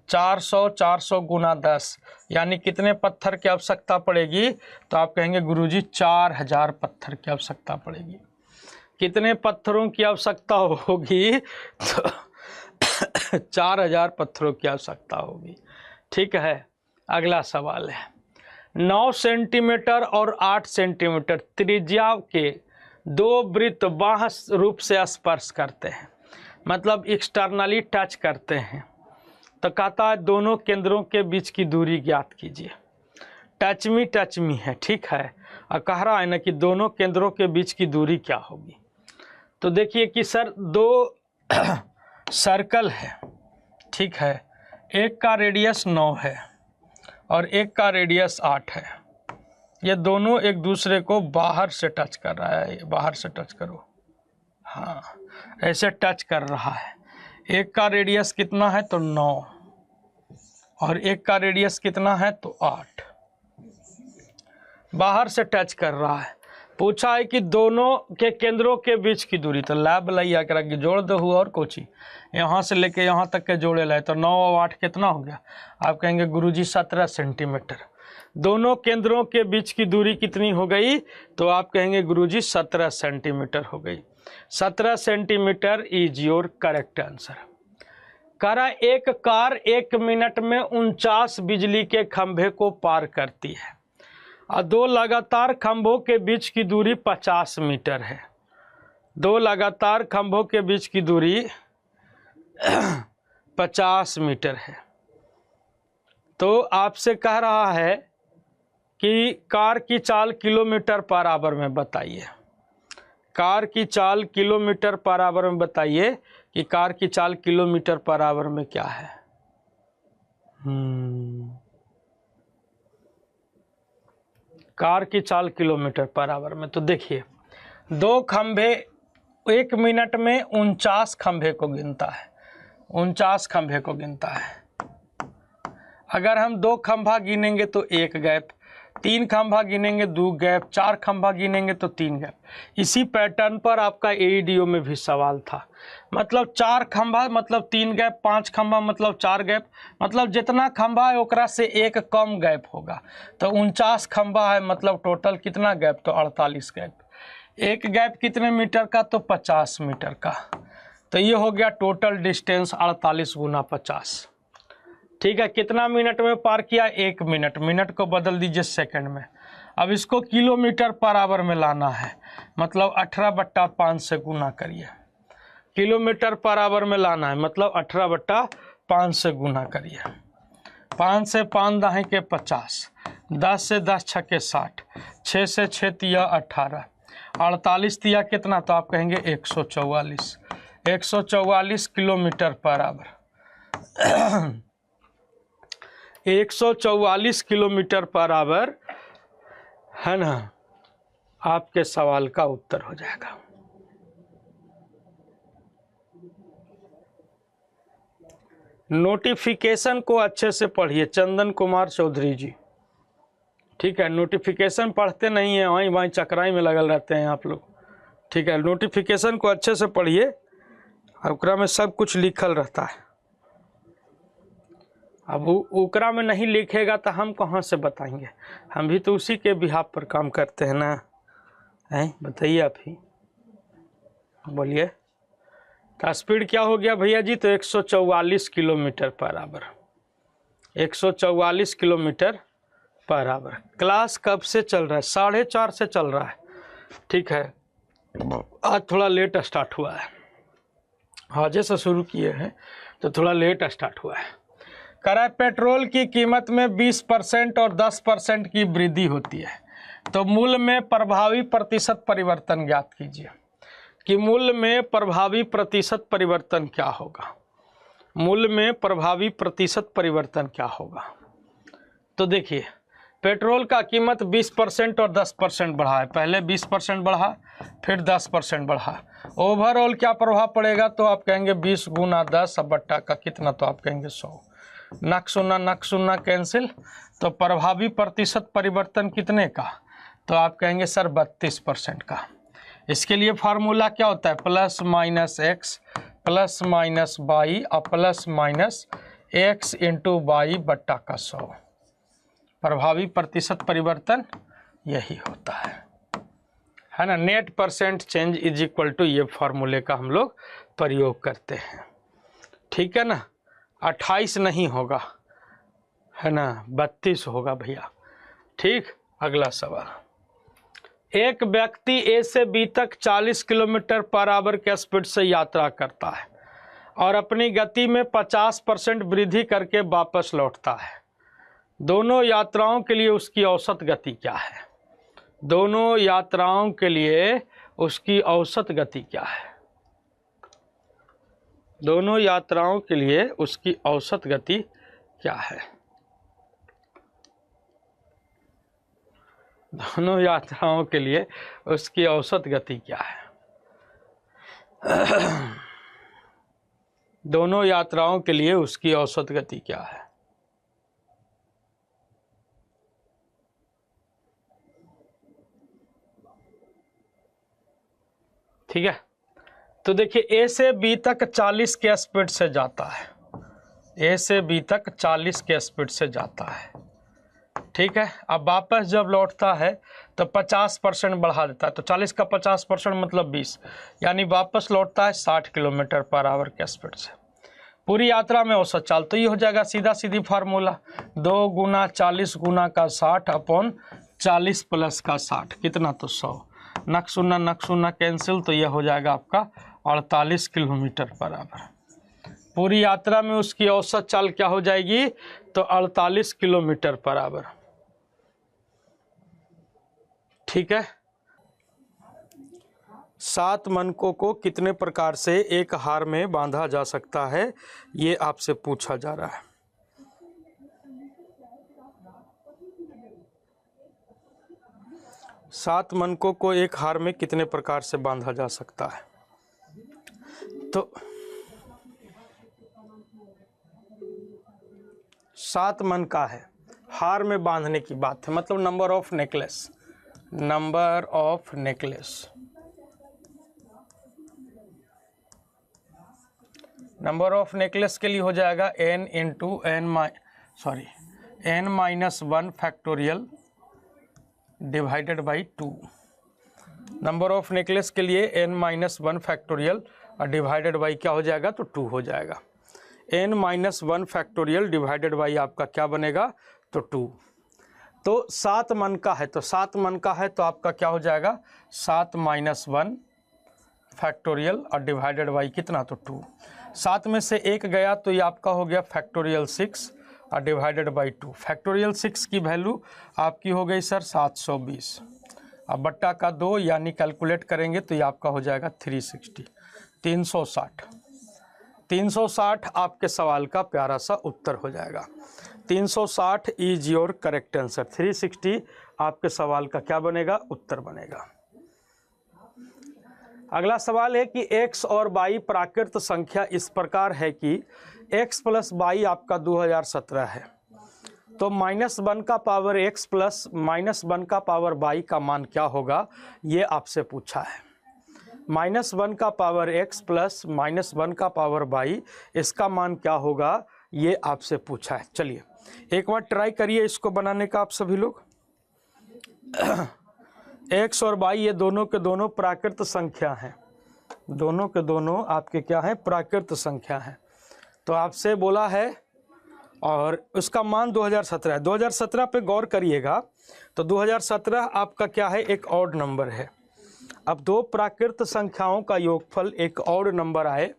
400 गुना 10 यानी कितने पत्थर की आवश्यकता पड़ेगी, तो आप कहेंगे गुरुजी 4000 पत्थर की आवश्यकता पड़ेगी। कितने पत्थरों की आवश्यकता होगी? तो 4000 पत्थरों की आवश्यकता होगी। ठीक है, अगला सवाल है 9 सेंटीमीटर और 8 सेंटीमीटर त्रिज्या के दो वृत्त बाह्य रूप से स्पर्श करते हैं, मतलब एक्सटर्नली टच करते हैं। तो कहता है दोनों केंद्रों के बीच की दूरी ज्ञात कीजिए। टच मी है, ठीक है, और कह रहा है ना कि दोनों केंद्रों के बीच की दूरी क्या होगी। तो देखिए कि सर दो सर्कल है, ठीक है, एक का रेडियस 9 है और एक का रेडियस 8 है। ये दोनों एक दूसरे को बाहर से टच कर रहा है, बाहर से टच करो, हाँ ऐसे टच कर रहा है। एक का रेडियस कितना है तो 9 और एक का रेडियस कितना है तो 8, बाहर से टच कर रहा है। पूछा है कि दोनों के केंद्रों के बीच की दूरी, तो लैब लैया करा कि जोड़ दो और कोची यहाँ से लेके यहाँ तक के जोड़े लाए, तो 9 और 8 कितना हो गया? आप कहेंगे गुरुजी 17 सेंटीमीटर। दोनों केंद्रों के बीच की दूरी कितनी हो गई? तो आप कहेंगे गुरुजी 17 सेंटीमीटर हो गई। 17 centimetre is your correct answer. करा एक कार 1 मिनट में 49 बिजली के खंभे को पार करती है और दो लगातार खंभों के बीच की दूरी 50 मीटर है। दो लगातार खंभों के बीच की दूरी 50 मीटर है। तो आपसे कह रहा है कि कार की चाल किलोमीटर पर आवर में बताइए। कार की चाल किलोमीटर पर आवर में बताइए कि कार की चाल किलोमीटर पर आवर में क्या है? कार की चाल किलोमीटर पर आवर में, तो देखिए दो खंभे 1 मिनट में 49 खंभे को गिनता है, 49 खंभे को गिनता है। अगर हम 2 खंभा गिनेंगे तो 1 गैप, 3 खंभा गिनेंगे 2 गैप, 4 खंभा गिनेंगे तो 3 गैप। इसी पैटर्न पर आपका एईडीओ में भी सवाल था, मतलब 4 खंभा मतलब 3 गैप, 5 खंभा मतलब 4 गैप, मतलब जितना खंभा है ओकरा से 1 कम गैप होगा। तो 49 खंभा है, मतलब टोटल कितना गैप? तो 48 गैप। एक गैप कितने मीटर का? तो 50 मीटर का। तो ये हो गया टोटल डिस्टेंस 48 गुना 50। ठीक है, कितना मिनट में पार किया? 1 मिनट। मिनट को बदल दीजिए सेकंड में। अब इसको किलोमीटर पर आवर में लाना है, मतलब 18/5 से गुना करिए। किलोमीटर पर आवर में लाना है मतलब 18/5 से गुना करिए। 5 से 5 दाहें के 50, 10 से 10 छक्के 60, 6 से 6 तिया 18, 48 तिया कितना? तो आप कहेंगे 144। 144 kilometre per hour 144 kilometre per hour है ना, आपके सवाल का उत्तर हो जाएगा। नोटिफिकेशन को अच्छे से पढ़िए, चंदन कुमार चौधरी जी। ठीक है, नोटिफिकेशन पढ़ते नहीं है, वहीं वहीं चकराई में लगल रहते हैं आप लोग। ठीक है, नोटिफिकेशन को अच्छे से पढ़िए, ओकरा में सब कुछ लिखल रहता है। अब ओकरा में नहीं लिखेगा तो हम कहाँ से बताएंगे? हम भी तो उसी के बिहाफ पर काम करते हैं ना। हैं, बताइए आप ही, बोलिए। तो स्पीड क्या हो गया भैया जी? तो 144 kilometre per hour, 144 kilometre per hour. Class कब से चल रहा है? 4:30 से चल रहा है। ठीक है, आज थोड़ा लेट स्टार्ट हुआ है, आज से शुरू किए हैं तो थोड़ा लेट स्टार्ट हुआ है। कराए पेट्रोल की कीमत में 20% और 10% की वृद्धि होती है, तो मूल्य में प्रभावी प्रतिशत परिवर्तन ज्ञात कीजिए कि मूल्य में प्रभावी प्रतिशत परिवर्तन क्या होगा। मूल्य में प्रभावी प्रतिशत परिवर्तन क्या होगा? तो देखिए पेट्रोल का कीमत 20% और 10% बढ़ा है, पहले 20% बढ़ा फिर 10% बढ़ा। ओवरऑल क्या प्रभाव पड़ेगा? तो आप कहेंगे 20 गुना 10 अब बट्टा का कितना? तो आप कहेंगे 100। नक सुना कैंसिल, तो प्रभावी प्रतिशत परिवर्तन कितने का? तो आप कहेंगे सर 32% का। इसके लिए फार्मूला क्या होता है? Plus minus x plus minus y और plus minus x into y बट्टा का 100। प्रभावी प्रतिशत परिवर्तन यही होता है ना, net percent change is equal to, ये फॉर्मूले का हम लोग प्रयोग करते हैं। ठीक है ना, 28 नहीं होगा, है ना, 32 होगा भैया। ठीक, अगला सवाल, एक व्यक्ति ए से बी तक 40 किलोमीटर पर आवर के स्पीड से यात्रा करता है और अपनी गति में 50% वृद्धि करके वापस लौटता है। दोनों यात्राओं के लिए उसकी औसत गति क्या है? दोनों यात्राओं के लिए उसकी औसत गति क्या है? दोनों यात्राओं के लिए उसकी औसत गति क्या है? दोनों यात्राओं के लिए उसकी औसत गति क्या है? दोनों यात्राओं के लिए उसकी औसत गति क्या है? ठीक है, तो देखिए ए से बी तक 40 के स्पीड से जाता है, ए से बी तक 40 के स्पीड से जाता है। ठीक है, अब वापस जब लौटता है तो 50% बढ़ा देता है, तो 40 का 50% मतलब 20, यानी वापस लौटता है 60 किलोमीटर पर आवर के स्पीड से। पूरी यात्रा में औसत चाल, तो ये हो जाएगा सीधा सीधी फार्मूला, 2 गुना 40 गुना का 60 अपॉन 40 प्लस का 60, कितना, तो 100। नक शून्य कैंसिल, तो यह हो जाएगा आपका 48 किलोमीटर पर आवर। पूरी यात्रा में उसकी औसत चाल क्या हो जाएगी, तो 48 किलोमीटर पर आवर। ठीक है, 7 मनकों को कितने प्रकार से एक हार में बांधा जा सकता है, ये आपसे पूछा जा रहा है। सात मनकों को एक हार में कितने प्रकार से बांधा जा सकता है? तो 7 मनका है, हार में बांधने की बात है, मतलब number of necklace, number of necklace, number of necklace के लिए हो जाएगा n into n minus 1 factorial divided by 2। Number of necklace के लिए n माइनस 1 फैक्टोरियल और डिवाइडेड बाई क्या हो जाएगा, तो 2 हो जाएगा। n minus 1 factorial divided by आपका क्या बनेगा, तो 2। तो 7 मन का है, तो 7 मन का है तो आपका क्या हो जाएगा, 7 माइनस 1 फैक्टोरियल और डिवाइडेड बाई कितना, तो 2। 7 में से 1 गया तो ये आपका हो गया फैक्टोरियल 6 और डिवाइडेड बाई 2। फैक्टोरियल 6 की वैल्यू आपकी हो गई सर 720, अब बट्टा का 2, यानी कैलकुलेट करेंगे तो ये आपका हो जाएगा 360, 360। 360 आपके सवाल का प्यारा सा उत्तर हो जाएगा। 360 इज योर करेक्ट आंसर। 360 आपके सवाल का क्या बनेगा, उत्तर बनेगा। अगला सवाल है कि x और y प्राकृत संख्या इस प्रकार है कि x प्लस y आपका 2017 है, तो -1 का पावर x प्लस -1 का पावर y का मान क्या होगा, ये आपसे पूछा है। -1 का पावर x प्लस -1 का पावर y, इसका मान क्या होगा, ये आपसे पूछा है। चलिए एक बार ट्राई करिए इसको बनाने का आप सभी लोग। x और y ये दोनों के दोनों प्राकृत संख्या हैं, दोनों के दोनों आपके क्या हैं, प्राकृत संख्या हैं। तो आपसे बोला है और उसका मान 2017 है। 2017 पे गौर करिएगा तो 2017 आपका क्या है, एक ऑड नंबर है। अब दो प्राकृत संख्याओं का योगफल एक ऑड नंबर आए,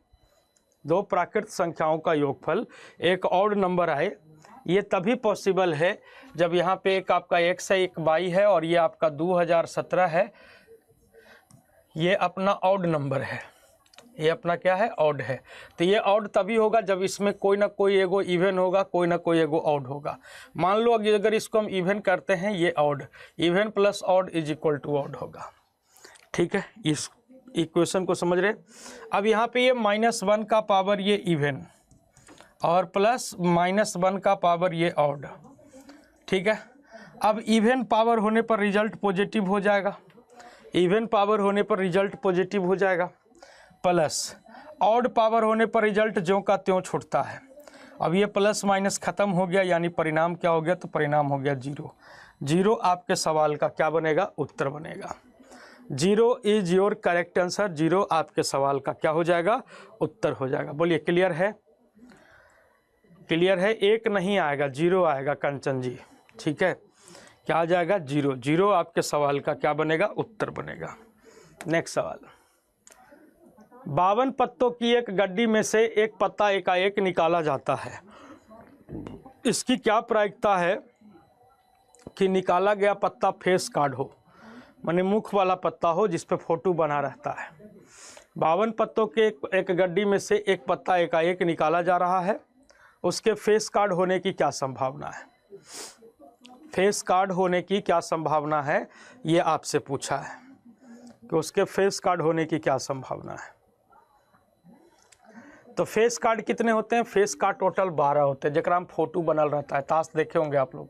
दो प्राकृत संख्याओं का योगफल एक ऑड नंबर आए, ये तभी पॉसिबल है जब यहाँ पे एक आपका x है, एक y है और ये आपका 2017 है। ये अपना ऑड नंबर है, ये अपना क्या है, ऑड है। तो ये ऑड तभी होगा जब इसमें कोई ना कोई एगो इवन होगा, कोई ना कोई एगो ऑड होगा। मान लो अगर इसको हम इवन करते हैं, ये odd, even plus odd is equal to odd होगा। ठीक है, इस इक्वेशन को समझ रहे। अब यहाँ पे ये -1 का पावर ये इवन और प्लस -1 का पावर ये ऑड। ठीक है, अब इवन पावर होने पर रिजल्ट पॉजिटिव हो जाएगा, इवन पावर होने पर रिजल्ट पॉजिटिव हो जाएगा, प्लस ऑड पावर होने पर रिजल्ट ज्यों का त्यों छूटता है। अब ये प्लस माइनस खत्म हो गया, यानी परिणाम क्या हो गया, तो परिणाम हो गया 0। 0 आपके सवाल का क्या बनेगा, उत्तर बनेगा। Zero is your correct answer. Zero आपके सवाल का क्या हो जाएगा, उत्तर हो जाएगा। बोलिए क्लियर है, क्लियर है। एक नहीं आएगा, जीरो आएगा कंचन जी, ठीक है। क्या आ जाएगा, जीरो। जीरो आपके सवाल का क्या बनेगा, उत्तर बनेगा। नेक्स्ट सवाल, 52 पत्तों की एक गड्डी में से एक पत्ता एकाएक निकाला जाता है। इसकी क्या प्रायिकता है कि निकाला गया पत्ता फेस कार्ड हो, माने मुख वाला पत्ता हो जिस पे फोटो बना रहता है। 52 पत्तों के एक गड्डी में से एक पत्ता एकाएक निकाला जा रहा है, उसके फेस कार्ड होने की क्या संभावना है। फेस कार्ड होने की क्या संभावना है, ये आपसे पूछा है कि उसके फेस कार्ड होने की क्या संभावना है। तो फेस कार्ड कितने होते हैं, फेस कार्ड टोटल 12 होते हैं, जकरा में फोटो बनल रहता है। ताश देखे होंगे आप लोग,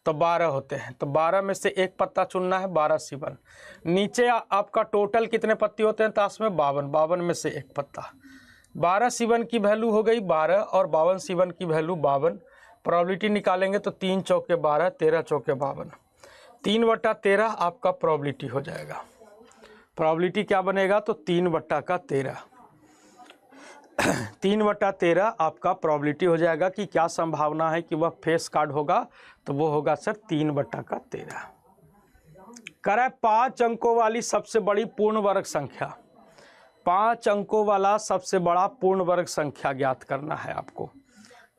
तो 12 होते हैं। तो 12 में से एक पत्ता चुनना है, 12 सीवन। नीचे आपका टोटल कितने पत्ते होते हैं ताश में, 52। 52 में से एक पत्ता, 12 सीवन की वैल्यू हो गई 12 और 52 सीवन की वैल्यू 52। प्रोबेबिलिटी निकालेंगे तो 3 चौके 12, 13 चौके 52, 3/13 आपका प्रोबेबिलिटी हो जाएगा। प्रोबेबिलिटी क्या बनेगा, तो 3/13। 3/13 आपका प्रोबेबिलिटी हो जाएगा कि क्या संभावना है कि वह फेस कार्ड होगा, तो वो होगा सर 3/13। करें 5 अंकों वाली सबसे बड़ी पूर्ण वर्ग संख्या। 5 अंकों वाला सबसे बड़ा पूर्ण वर्ग संख्या ज्ञात करना है आपको।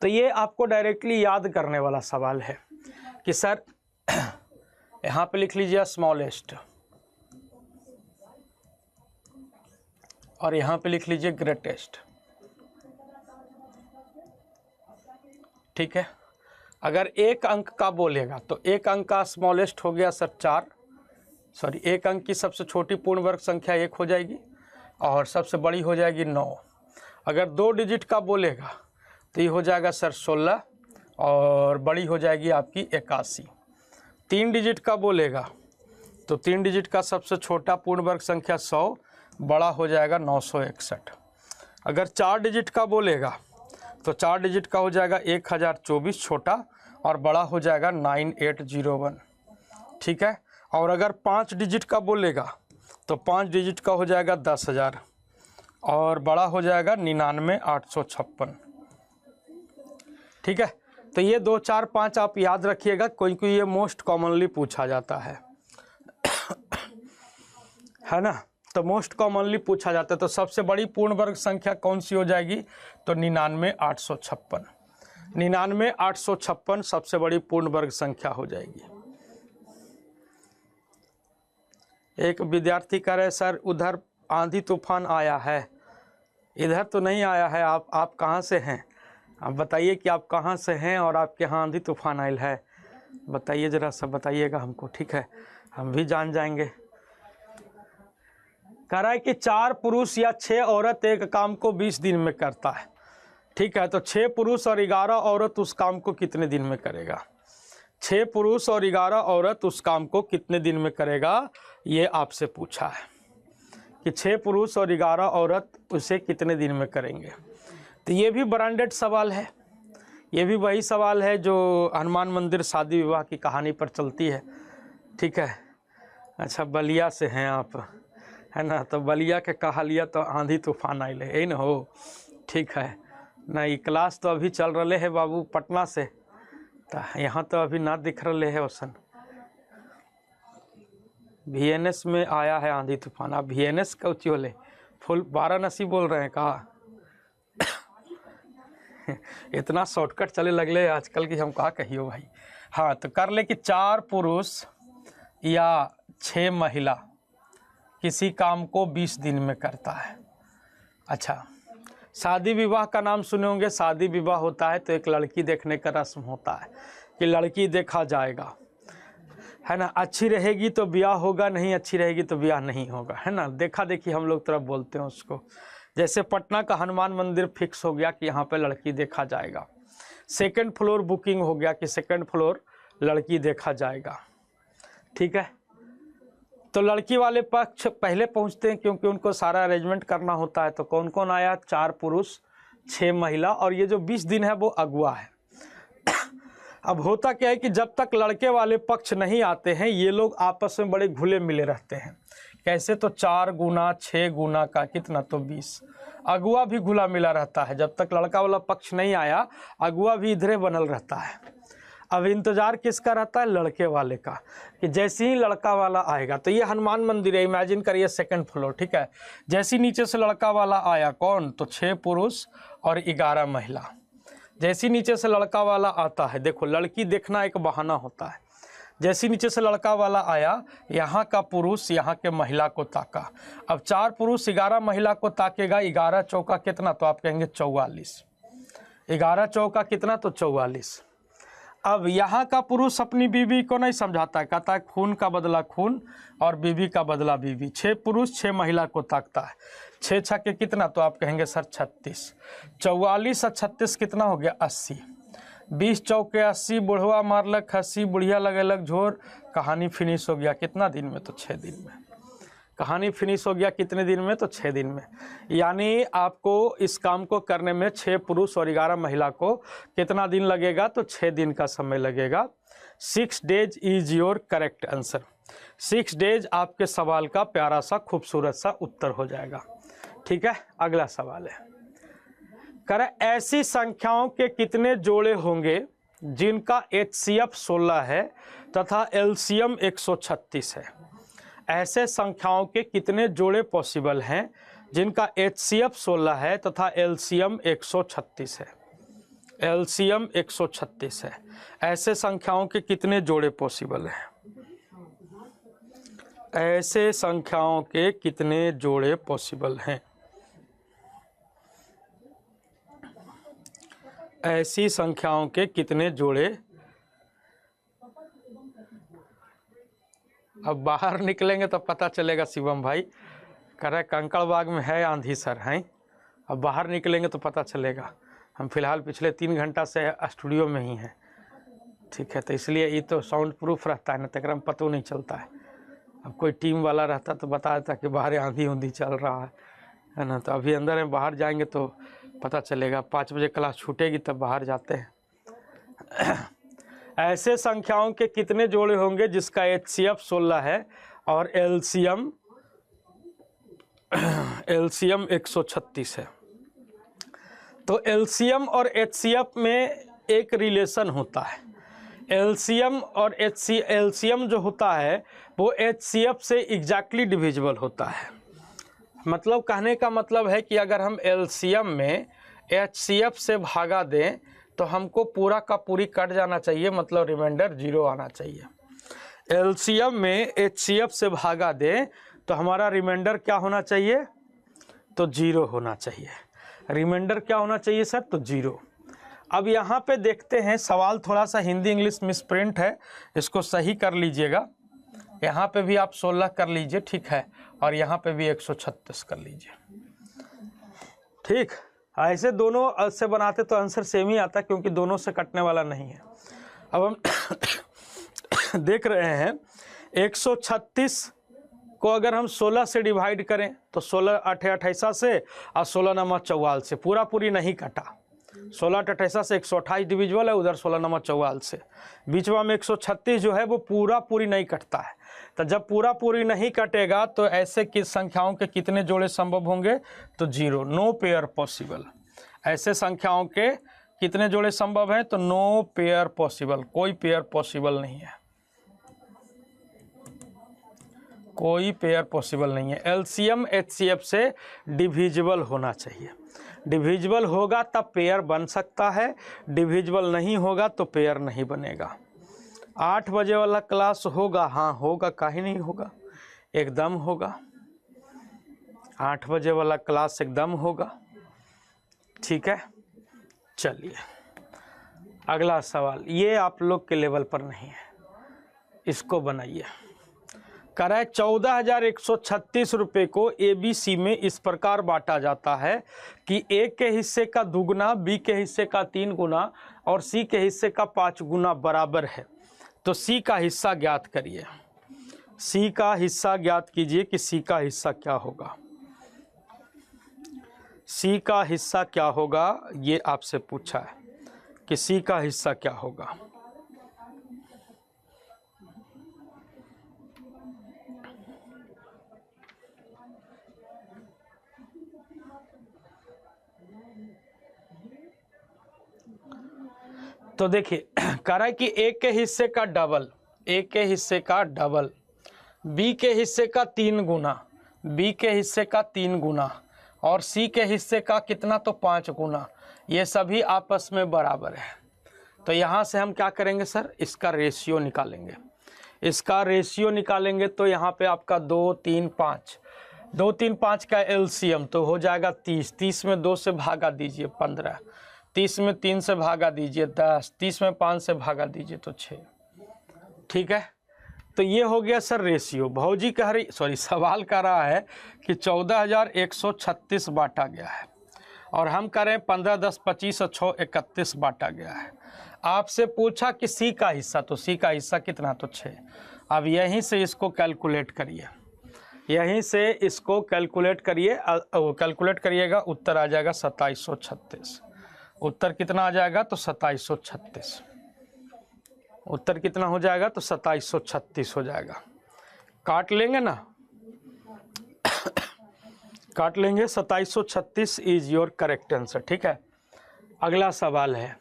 तो ये आपको डायरेक्टली याद करने वाला सवाल है कि सर यहाँ पे लिख लीजिए स्मॉलेस्ट और यहाँ पे लिख लीजिए ग्रेटेस्ट, ठीक है। अगर एक अंक का बोलेगा तो एक अंक का स्मॉलेस्ट हो गया सर 4, सॉरी एक अंक की सबसे छोटी पूर्ण वर्ग संख्या 1 हो जाएगी और सबसे बड़ी हो जाएगी 9। अगर 2 डिजिट का बोलेगा तो ये हो जाएगा सर 16 और बड़ी हो जाएगी आपकी 81। 3 डिजिट का बोलेगा तो 3 डिजिट का सबसे छोटा पूर्ण वर्ग संख्या 100, बड़ा हो जाएगा 961। अगर 4 डिजिट का बोलेगा तो 4 डिजिट का हो जाएगा 1024 छोटा और बड़ा हो जाएगा 9801, ठीक है। और अगर 5 डिजिट का बोलेगा तो 5 डिजिट का हो जाएगा 10,000 और बड़ा हो जाएगा 99,856, ठीक है। तो ये 2, 4, 5 आप याद रखिएगा, क्योंकि ये मोस्ट कॉमनली पूछा जाता है ना। तो मोस्ट कॉमनली पूछा जाता है। तो सबसे बड़ी पूर्ण वर्ग संख्या कौन सी हो जाएगी, तो 99,856। 99,856 सबसे बड़ी पूर्ण वर्ग संख्या हो जाएगी। एक विद्यार्थी कह रहे सर उधर आंधी तूफान आया है, इधर तो नहीं आया है। आप कहाँ से हैं, आप बताइए कि आप कहाँ से हैं और आपके यहाँ आंधी तूफान आयल है, बताइए ज़रा सा बताइएगा हमको, ठीक है, हम भी जान जाएंगे। कह रहा है कि 4 पुरुष या 6 औरत एक काम को 20 दिन में करता है, ठीक है। तो 6 पुरुष और 11 औरत उस काम को कितने दिन में करेगा। 6 पुरुष और 11 औरत उस काम को कितने दिन में करेगा, ये आपसे पूछा है कि 6 पुरुष और 11 औरत उसे कितने दिन में करेंगे। तो ये भी ब्रांडेड सवाल है, ये भी वही सवाल है जो हनुमान मंदिर शादी विवाह की कहानी पर चलती है, ठीक है। अच्छा बलिया से हैं आप, है ना, तो बलिया के कहा लिया तो आंधी तूफान आइले है न हो, ठीक है। नहीं क्लास तो अभी चल रहे है बाबू पटना से, तो यहाँ तो अभी ना दिख रहे है ओसन। VNS में आया है आंधी तूफान, आप VNS का उच्ची बोले फुल वाराणसी बोल रहे हैं कहा इतना शॉर्टकट चले लगले आजकल की, हम कहा कहियो भाई। हाँ तो कर ले कि 4 पुरुष या 6 महिला किसी काम को 20 दिन में करता है। अच्छा शादी विवाह का नाम सुने होंगे। शादी विवाह होता है तो एक लड़की देखने का रस्म होता है कि लड़की देखा जाएगा, है ना। अच्छी रहेगी तो ब्याह होगा, नहीं अच्छी रहेगी तो ब्याह नहीं होगा, है ना। देखा देखी हम लोग तरफ बोलते हैं उसको। जैसे पटना का हनुमान मंदिर फिक्स हो गया कि यहाँ पे लड़की देखा जाएगा। 2nd फ्लोर बुकिंग हो गया कि 2nd फ्लोर लड़की देखा जाएगा, ठीक है। तो लड़की वाले पक्ष पहले पहुँचते हैं क्योंकि उनको सारा अरेंजमेंट करना होता है। तो कौन कौन आया, 4 पुरुष 6 महिला और ये जो 20 दिन है वो अगुआ है अब होता क्या है कि जब तक लड़के वाले पक्ष नहीं आते हैं ये लोग आपस में बड़े घुले मिले रहते हैं। कैसे? तो 4 गुना 6 गुना का कितना, तो 20। अगुआ भी घुला मिला रहता है, जब तक लड़का वाला पक्ष नहीं आया अगुआ भी इधरे बनल रहता है। अब इंतजार किसका रहता है? लड़के वाले का, कि जैसे ही लड़का वाला आएगा, तो ये हनुमान मंदिर है, इमेजिन करिए 2nd फ्लोर, ठीक है। जैसे ही नीचे से लड़का वाला आया, कौन? तो 6 पुरुष और 11 महिला। जैसे ही नीचे से लड़का वाला आता है, देखो लड़की देखना एक बहाना होता है। जैसे ही नीचे से लड़का वाला आया, यहाँ का पुरुष यहाँ के महिला को ताका। अब 4 पुरुष 11 महिला को ताकेगा, 11 चौका कितना, तो आप कहेंगे 44। 11 चौका कितना, तो 44। अब यहाँ का पुरुष अपनी बीवी को नहीं समझाता है, कहता है खून का बदला खून और बीवी का बदला बीवी। 6 पुरुष 6 महिला को ताकता है। 6 छक्के कितना, तो आप कहेंगे सर 36। 44 और 36 कितना हो गया, 80। 20 चौके 80, बुढ़वा मारलक हंसी, बुढ़िया लगेलक झोर। कहानी फिनिश हो गया कितना दिन में, तो 6 दिन में। कहानी फिनिश हो गया कितने दिन में, तो 6 दिन में। यानी आपको इस काम को करने में 6 पुरुष और 11 महिला को कितना दिन लगेगा, तो 6 दिन का समय लगेगा। 6 days is your correct answer. 6 days आपके सवाल का प्यारा सा खूबसूरत सा उत्तर हो जाएगा। ठीक है, अगला सवाल है, करें ऐसी संख्याओं के कितने जोड़े होंगे जिनका HCF 16 है तथा LCM 136 है। ऐसे संख्याओं के कितने जोड़े पॉसिबल हैं जिनका HCF 16 है तथा LCM 136 है। LCM 136 है। ऐसे संख्याओं के कितने जोड़े पॉसिबल हैं? ऐसे संख्याओं के कितने जोड़े पॉसिबल हैं? ऐसी संख्याओं के कितने जोड़े? अब बाहर निकलेंगे तो पता चलेगा शिवम भाई। कह रहे कंकड़बाग में है आंधी सर, हैं? अब बाहर निकलेंगे तो पता चलेगा। हम फिलहाल पिछले 3 घंटा से स्टूडियो में ही हैं। ठीक है, तो इसलिए ये तो साउंड प्रूफ रहता है ना, तक में पता नहीं चलता है। अब कोई टीम वाला रहता तो बता देता कि बाहर आंधी ऊंधी चल रहा है ना। तो अभी अंदर में बाहर जाएंगे तो पता चलेगा। 5 बजे क्लास छूटेगी तब बाहर जाते हैं। ऐसे संख्याओं के कितने जोड़े होंगे जिसका HCF 16 है और LCM 136 है। तो LCM और HCF में एक रिलेशन होता है। LCM और LCM जो होता है वो HCF से एग्जैक्टली डिविजिबल होता है। मतलब कहने का मतलब है कि अगर हम LCM में HCF से भागा दें तो हमको पूरा का पूरी कट जाना चाहिए, मतलब रिमाइंडर 0 आना चाहिए। LCM में HCF से भागा दें तो हमारा रिमाइंडर क्या होना चाहिए, तो 0 होना चाहिए। रिमाइंडर क्या होना चाहिए सर, तो 0। अब यहाँ पे देखते हैं, सवाल थोड़ा सा हिंदी इंग्लिश मिसप्रिंट है, इसको सही कर लीजिएगा। यहाँ पे भी आप 16 कर लीजिए, ठीक है, और यहाँ पे भी 136 कर लीजिए। ठीक, ऐसे दोनों से बनाते तो आंसर सेम ही आता, क्योंकि दोनों से कटने वाला नहीं है। अब हम देख रहे हैं 136 को अगर हम 16 से डिवाइड करें तो 16 8 28 से और 16 नंबर 44 से पूरा पूरी नहीं कटा। 16 28 से 128 डिविजिबल है, उधर 16 नंबर 44 से बीच में 136 जो है वो पूरा पूरी नहीं कटता है। तो जब पूरा पूरी नहीं कटेगा तो ऐसे की संख्याओं के कितने जोड़े संभव होंगे, तो 0, नो पेयर पॉसिबल। ऐसे संख्याओं के कितने जोड़े संभव हैं, तो नो पेयर पॉसिबल, कोई पेयर पॉसिबल नहीं है, कोई पेयर पॉसिबल नहीं है। LCM HCF से डिविजिबल होना चाहिए। डिविजिबल होगा तब पेयर बन सकता है, डिविजिबल नहीं होगा तो पेयर नहीं बनेगा। 8 बजे वाला क्लास होगा, हाँ होगा, काहे नहीं होगा, एकदम होगा। 8 बजे वाला क्लास एकदम होगा। ठीक है, चलिए अगला सवाल, ये आप लोग के लेवल पर नहीं है, इसको बनाइए। कराए 14,136 रुपये को ABC में इस प्रकार बांटा जाता है कि A के हिस्से का 2 गुना, B के हिस्से का 3 गुना और C के हिस्से का 5 गुना बराबर है। तो C का हिस्सा ज्ञात करिए। C का हिस्सा ज्ञात कीजिए कि C का हिस्सा क्या होगा। C का हिस्सा क्या होगा, ये आपसे पूछा है कि C का हिस्सा क्या होगा। तो देखिए कह रहा है कि ए के हिस्से का डबल, ए के हिस्से का डबल, बी के हिस्से का 3 गुना, बी के हिस्से का 3 गुना और सी के हिस्से का कितना, तो 5 गुना, ये सभी आपस में बराबर है। तो यहाँ से हम क्या करेंगे सर, इसका रेशियो निकालेंगे। इसका रेशियो निकालेंगे तो यहाँ पे आपका 2, 3, 5, 2, 3, 5 का एलसीएम तो हो जाएगा 30, 30 में 2 से भागा दीजिए 15, 30 में 3 से भागा दीजिए 10, 30 में 5 से भागा दीजिए तो 6। ठीक है, तो ये हो गया सर रेशियो। भौजी कह रही, सॉरी सवाल कर रहा है कि 14,136 बांटा गया है और हम करें 15, 10, 25 और 6, 31 बांटा गया है। आपसे पूछा कि सी का हिस्सा, तो सी का हिस्सा कितना, तो 6। अब यहीं से इसको कैलकुलेट करिए, यहीं से इसको कैलकुलेट करिए, कैलकुलेट करिएगा उत्तर आ जाएगा 2736। उत्तर कितना आ जाएगा, तो 2736। उत्तर कितना हो जाएगा, तो 2736 हो जाएगा। काट लेंगे ना, काट लेंगे। 2736 इज योर करेक्ट आंसर। ठीक है, अगला सवाल है,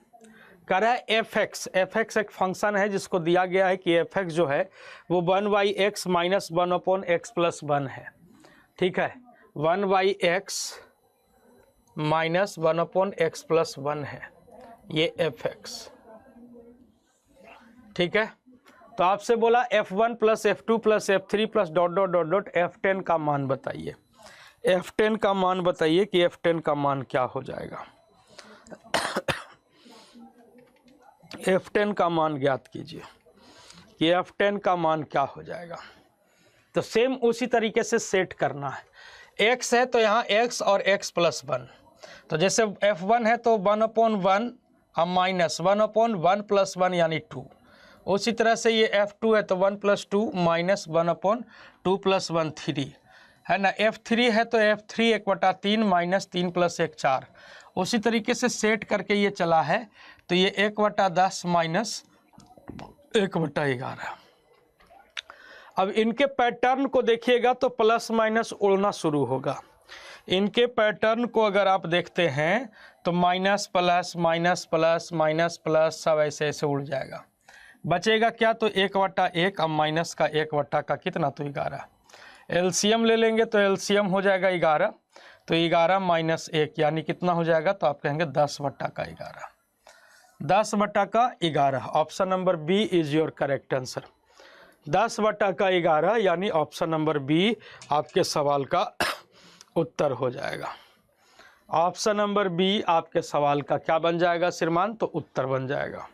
कह रहा है एफ एक्स एक फंक्शन है जिसको दिया गया है कि एफ एक्स जो है वो 1/x माइनस 1/x प्लस 1 है। ठीक है, 1/x माइनस 1/x प्लस 1 है ये एफ एक्स। ठीक है, तो आपसे बोला f1 plus f2 plus f3 plus dot dot dot dot f10 का मान बताइए। f10 का मान बताइए कि f10 का मान क्या हो जाएगा। f10 का मान ज्ञात कीजिए कि f10 का मान क्या हो जाएगा। तो सेम उसी तरीके से सेट करना है। x है तो यहाँ x और x प्लस 1, तो जैसे f1 है तो 1/1 माइनस 1/1 प्लस 1 यानी 2। उसी तरह से ये f2 है तो 1 + 2 माइनस 1/2 + 1 3 है ना। f3 है तो f3 1/3 माइनस 3 + 1 4। उसी तरीके से सेट करके ये चला है तो ये 1/10 माइनस 1/11। अब इनके पैटर्न को देखिएगा तो प्लस माइनस उड़ना शुरू होगा। इनके पैटर्न को अगर आप देखते हैं तो minus plus minus plus minus plus सब ऐसे ऐसे उड़ जाएगा। बचेगा क्या, तो 1/1 अब माइनस का 1 का कितना, तो 11। एलसीएम ले लेंगे तो एलसीएम हो जाएगा 11, तो 11 माइनस 1 यानी कितना हो जाएगा, तो आप कहेंगे 10/11। 10/11 option number B is your correct answer. 10/11 यानी ऑप्शन नंबर बी आपके सवाल का उत्तर हो जाएगा। ऑप्शन नंबर बी आपके सवाल का क्या बन जाएगा श्रीमान, तो उत्तर बन जाएगा।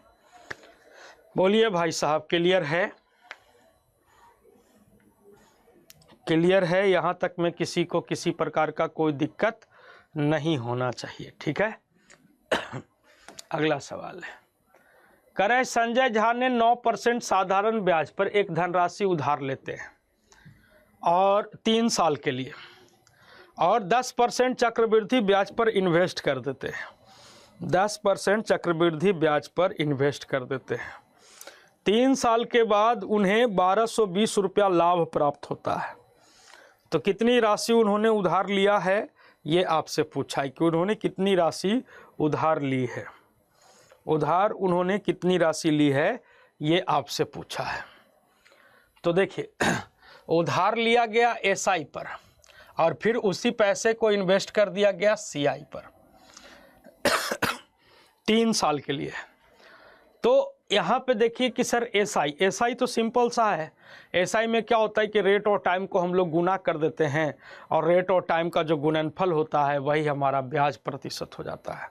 बोलिए भाई साहब, क्लियर है? क्लियर है? यहाँ तक में किसी को किसी प्रकार का कोई दिक्कत नहीं होना चाहिए। ठीक है, अगला सवाल है, करे संजय झा ने 9% साधारण ब्याज पर एक धनराशि उधार लेते हैं और 3 साल के लिए और 10% चक्रवृद्धि ब्याज पर इन्वेस्ट कर देते हैं। 10% चक्रवृद्धि ब्याज पर इन्वेस्ट कर देते हैं। 3 साल के बाद उन्हें 1220 रुपया लाभ प्राप्त होता है। तो कितनी राशि उन्होंने उधार लिया है, ये आपसे पूछा है कि उन्होंने कितनी राशि उधार ली है। उधार उन्होंने कितनी राशि ली है, ये आपसे पूछा है। तो देखिए, उधार लिया गया एसआई पर और फिर उसी पैसे को इन्वेस्ट कर दिया गया सीआई पर 3 साल के लिए। तो यहाँ पे देखिए कि सर एसआई तो सिंपल सा है। एसआई में क्या होता है कि रेट और टाइम को हम लोग गुना कर देते हैं और रेट और टाइम का जो गुणनफल होता है वही हमारा ब्याज प्रतिशत हो जाता है।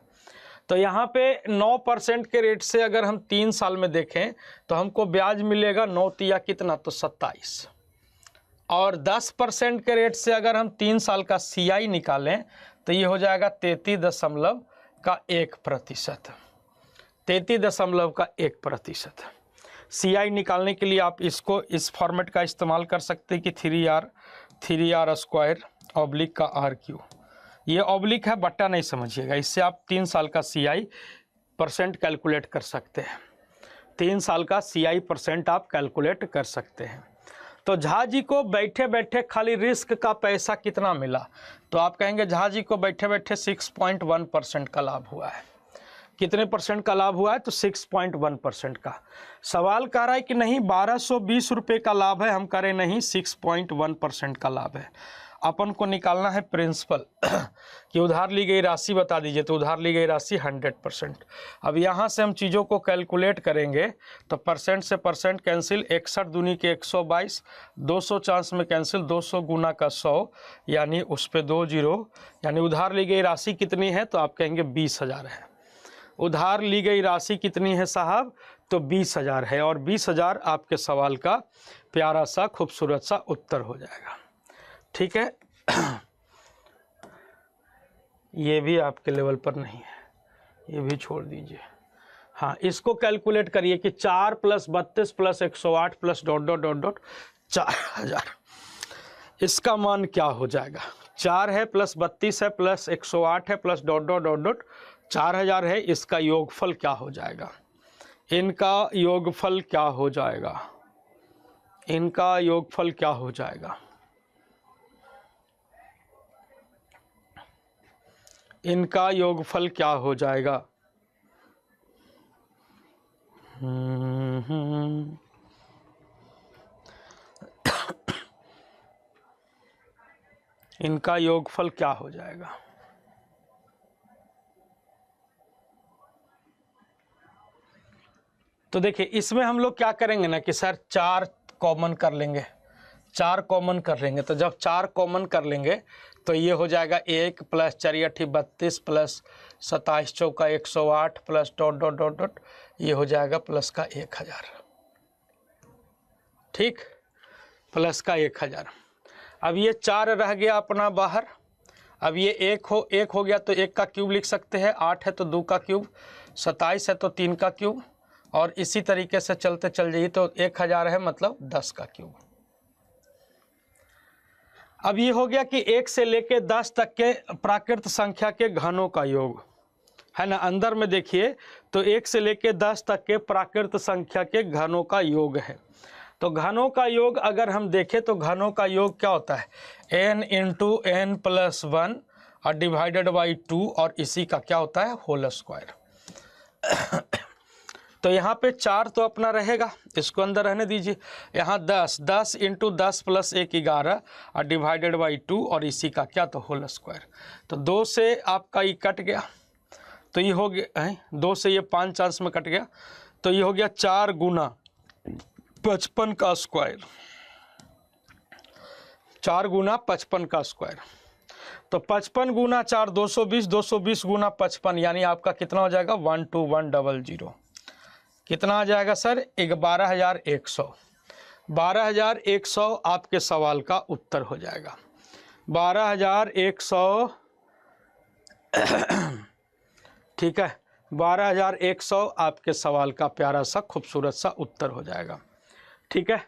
तो यहाँ पे 9% के रेट से अगर हम 3 साल में देखें तो हमको ब्याज मिलेगा 9 तिया कितना, तो 27। और 10% के रेट से अगर हम 3 साल का सीआई निकालें तो ये हो जाएगा 33.1%। 33.1%। सीआई निकालने के लिए आप इसको इस फॉर्मेट का इस्तेमाल कर सकते हैं कि 3r² ऑब्लिक का RQ। ये ऑब्लिक है, बट्टा नहीं समझिएगा। इससे आप 3 साल का सीआई % कैलकुलेट कर सकते हैं। 3 साल का सीआई % आप कैलकुलेट कर सकते हैं। तो झा जी को बैठे बैठे खाली रिस्क का पैसा कितना मिला, तो आप कहेंगे झा जी को बैठे बैठे 6.1% का लाभ हुआ है। कितने परसेंट का लाभ हुआ है? तो 6.1% का। सवाल कह रहा है कि नहीं 1220 रुपये का लाभ है, हम कह रहे नहीं 6.1% का लाभ है। अपन को निकालना है प्रिंसिपल कि उधार ली गई राशि बता दीजिए, तो उधार ली गई राशि 100%। अब यहाँ से हम चीज़ों को कैलकुलेट करेंगे तो परसेंट से परसेंट कैंसिल, 61 दूनी के 122, 200 चांस में कैंसिल, 200 गुना का 100 यानी उस पर 2 जीरो, यानी उधार ली गई राशि कितनी है? तो आप कहेंगे 20,000 है। उधार ली गई राशि कितनी है साहब? तो 20,000 है, और 20,000 आपके सवाल का प्यारा सा खूबसूरत सा उत्तर हो जाएगा। ठीक है, ये भी आपके लेवल पर नहीं है, ये भी छोड़ दीजिए। हाँ, इसको कैलकुलेट करिए कि 4 + 32 + 108 + ... 4,000, इसका मान क्या हो जाएगा? 4 है + 32 है + 108 है + ... 4,000 है। इसका योगफल क्या हो जाएगा? इनका योगफल क्या हो जाएगा? इनका योगफल क्या हो जाएगा? इनका योगफल क्या हो जाएगा? इनका योगफल क्या हो जाएगा? तो देखिए, इसमें हम लोग क्या करेंगे ना कि सर 4 कॉमन कर लेंगे, 4 कॉमन कर लेंगे। तो जब 4 कॉमन कर लेंगे तो ये हो जाएगा 1 + 4 × 32 + 27 चौका 108 + ... ये हो जाएगा प्लस का 1,000। ठीक, प्लस का 1,000। अब ये 4 रह गया अपना बाहर। अब ये 1 हो गया तो 1 का क्यूब लिख सकते हैं, 8 है तो 2 का क्यूब, 27 है तो 3 का क्यूब, और इसी तरीके से चलते चल जाइए तो 1,000 है मतलब 10 का क्यूब। अब ये हो गया कि 1 से लेके 10 तक के प्राकृत संख्या के घनों का योग है ना। अंदर में देखिए तो 1 से लेके 10 तक के प्राकृत संख्या के घनों का योग है। तो घनों का योग अगर हम देखें तो घनों का योग क्या होता है? n × n + 1 और /2, और इसी का क्या होता है? Whole square. तो यहाँ पे 4 तो अपना रहेगा, इसको अंदर रहने दीजिए। यहाँ 10 × 10 + 1 11 और /2, और इसी का क्या? तो होल स्क्वायर। तो 2 से आपका ये कट गया, तो ये हो गया 2 से ये 5 चांस में कट गया, तो ये हो गया 4 × 55 का स्क्वायर, 4 × 55 का स्क्वायर। तो 55 × 4 220, 220 × 55, यानी आपका कितना हो जाएगा? 12100। कितना आ जाएगा सर? 12,100। 12,100 आपके सवाल का उत्तर हो जाएगा। 12,100 ठीक है, 12,100 आपके सवाल का प्यारा सा खूबसूरत सा उत्तर हो जाएगा। ठीक है।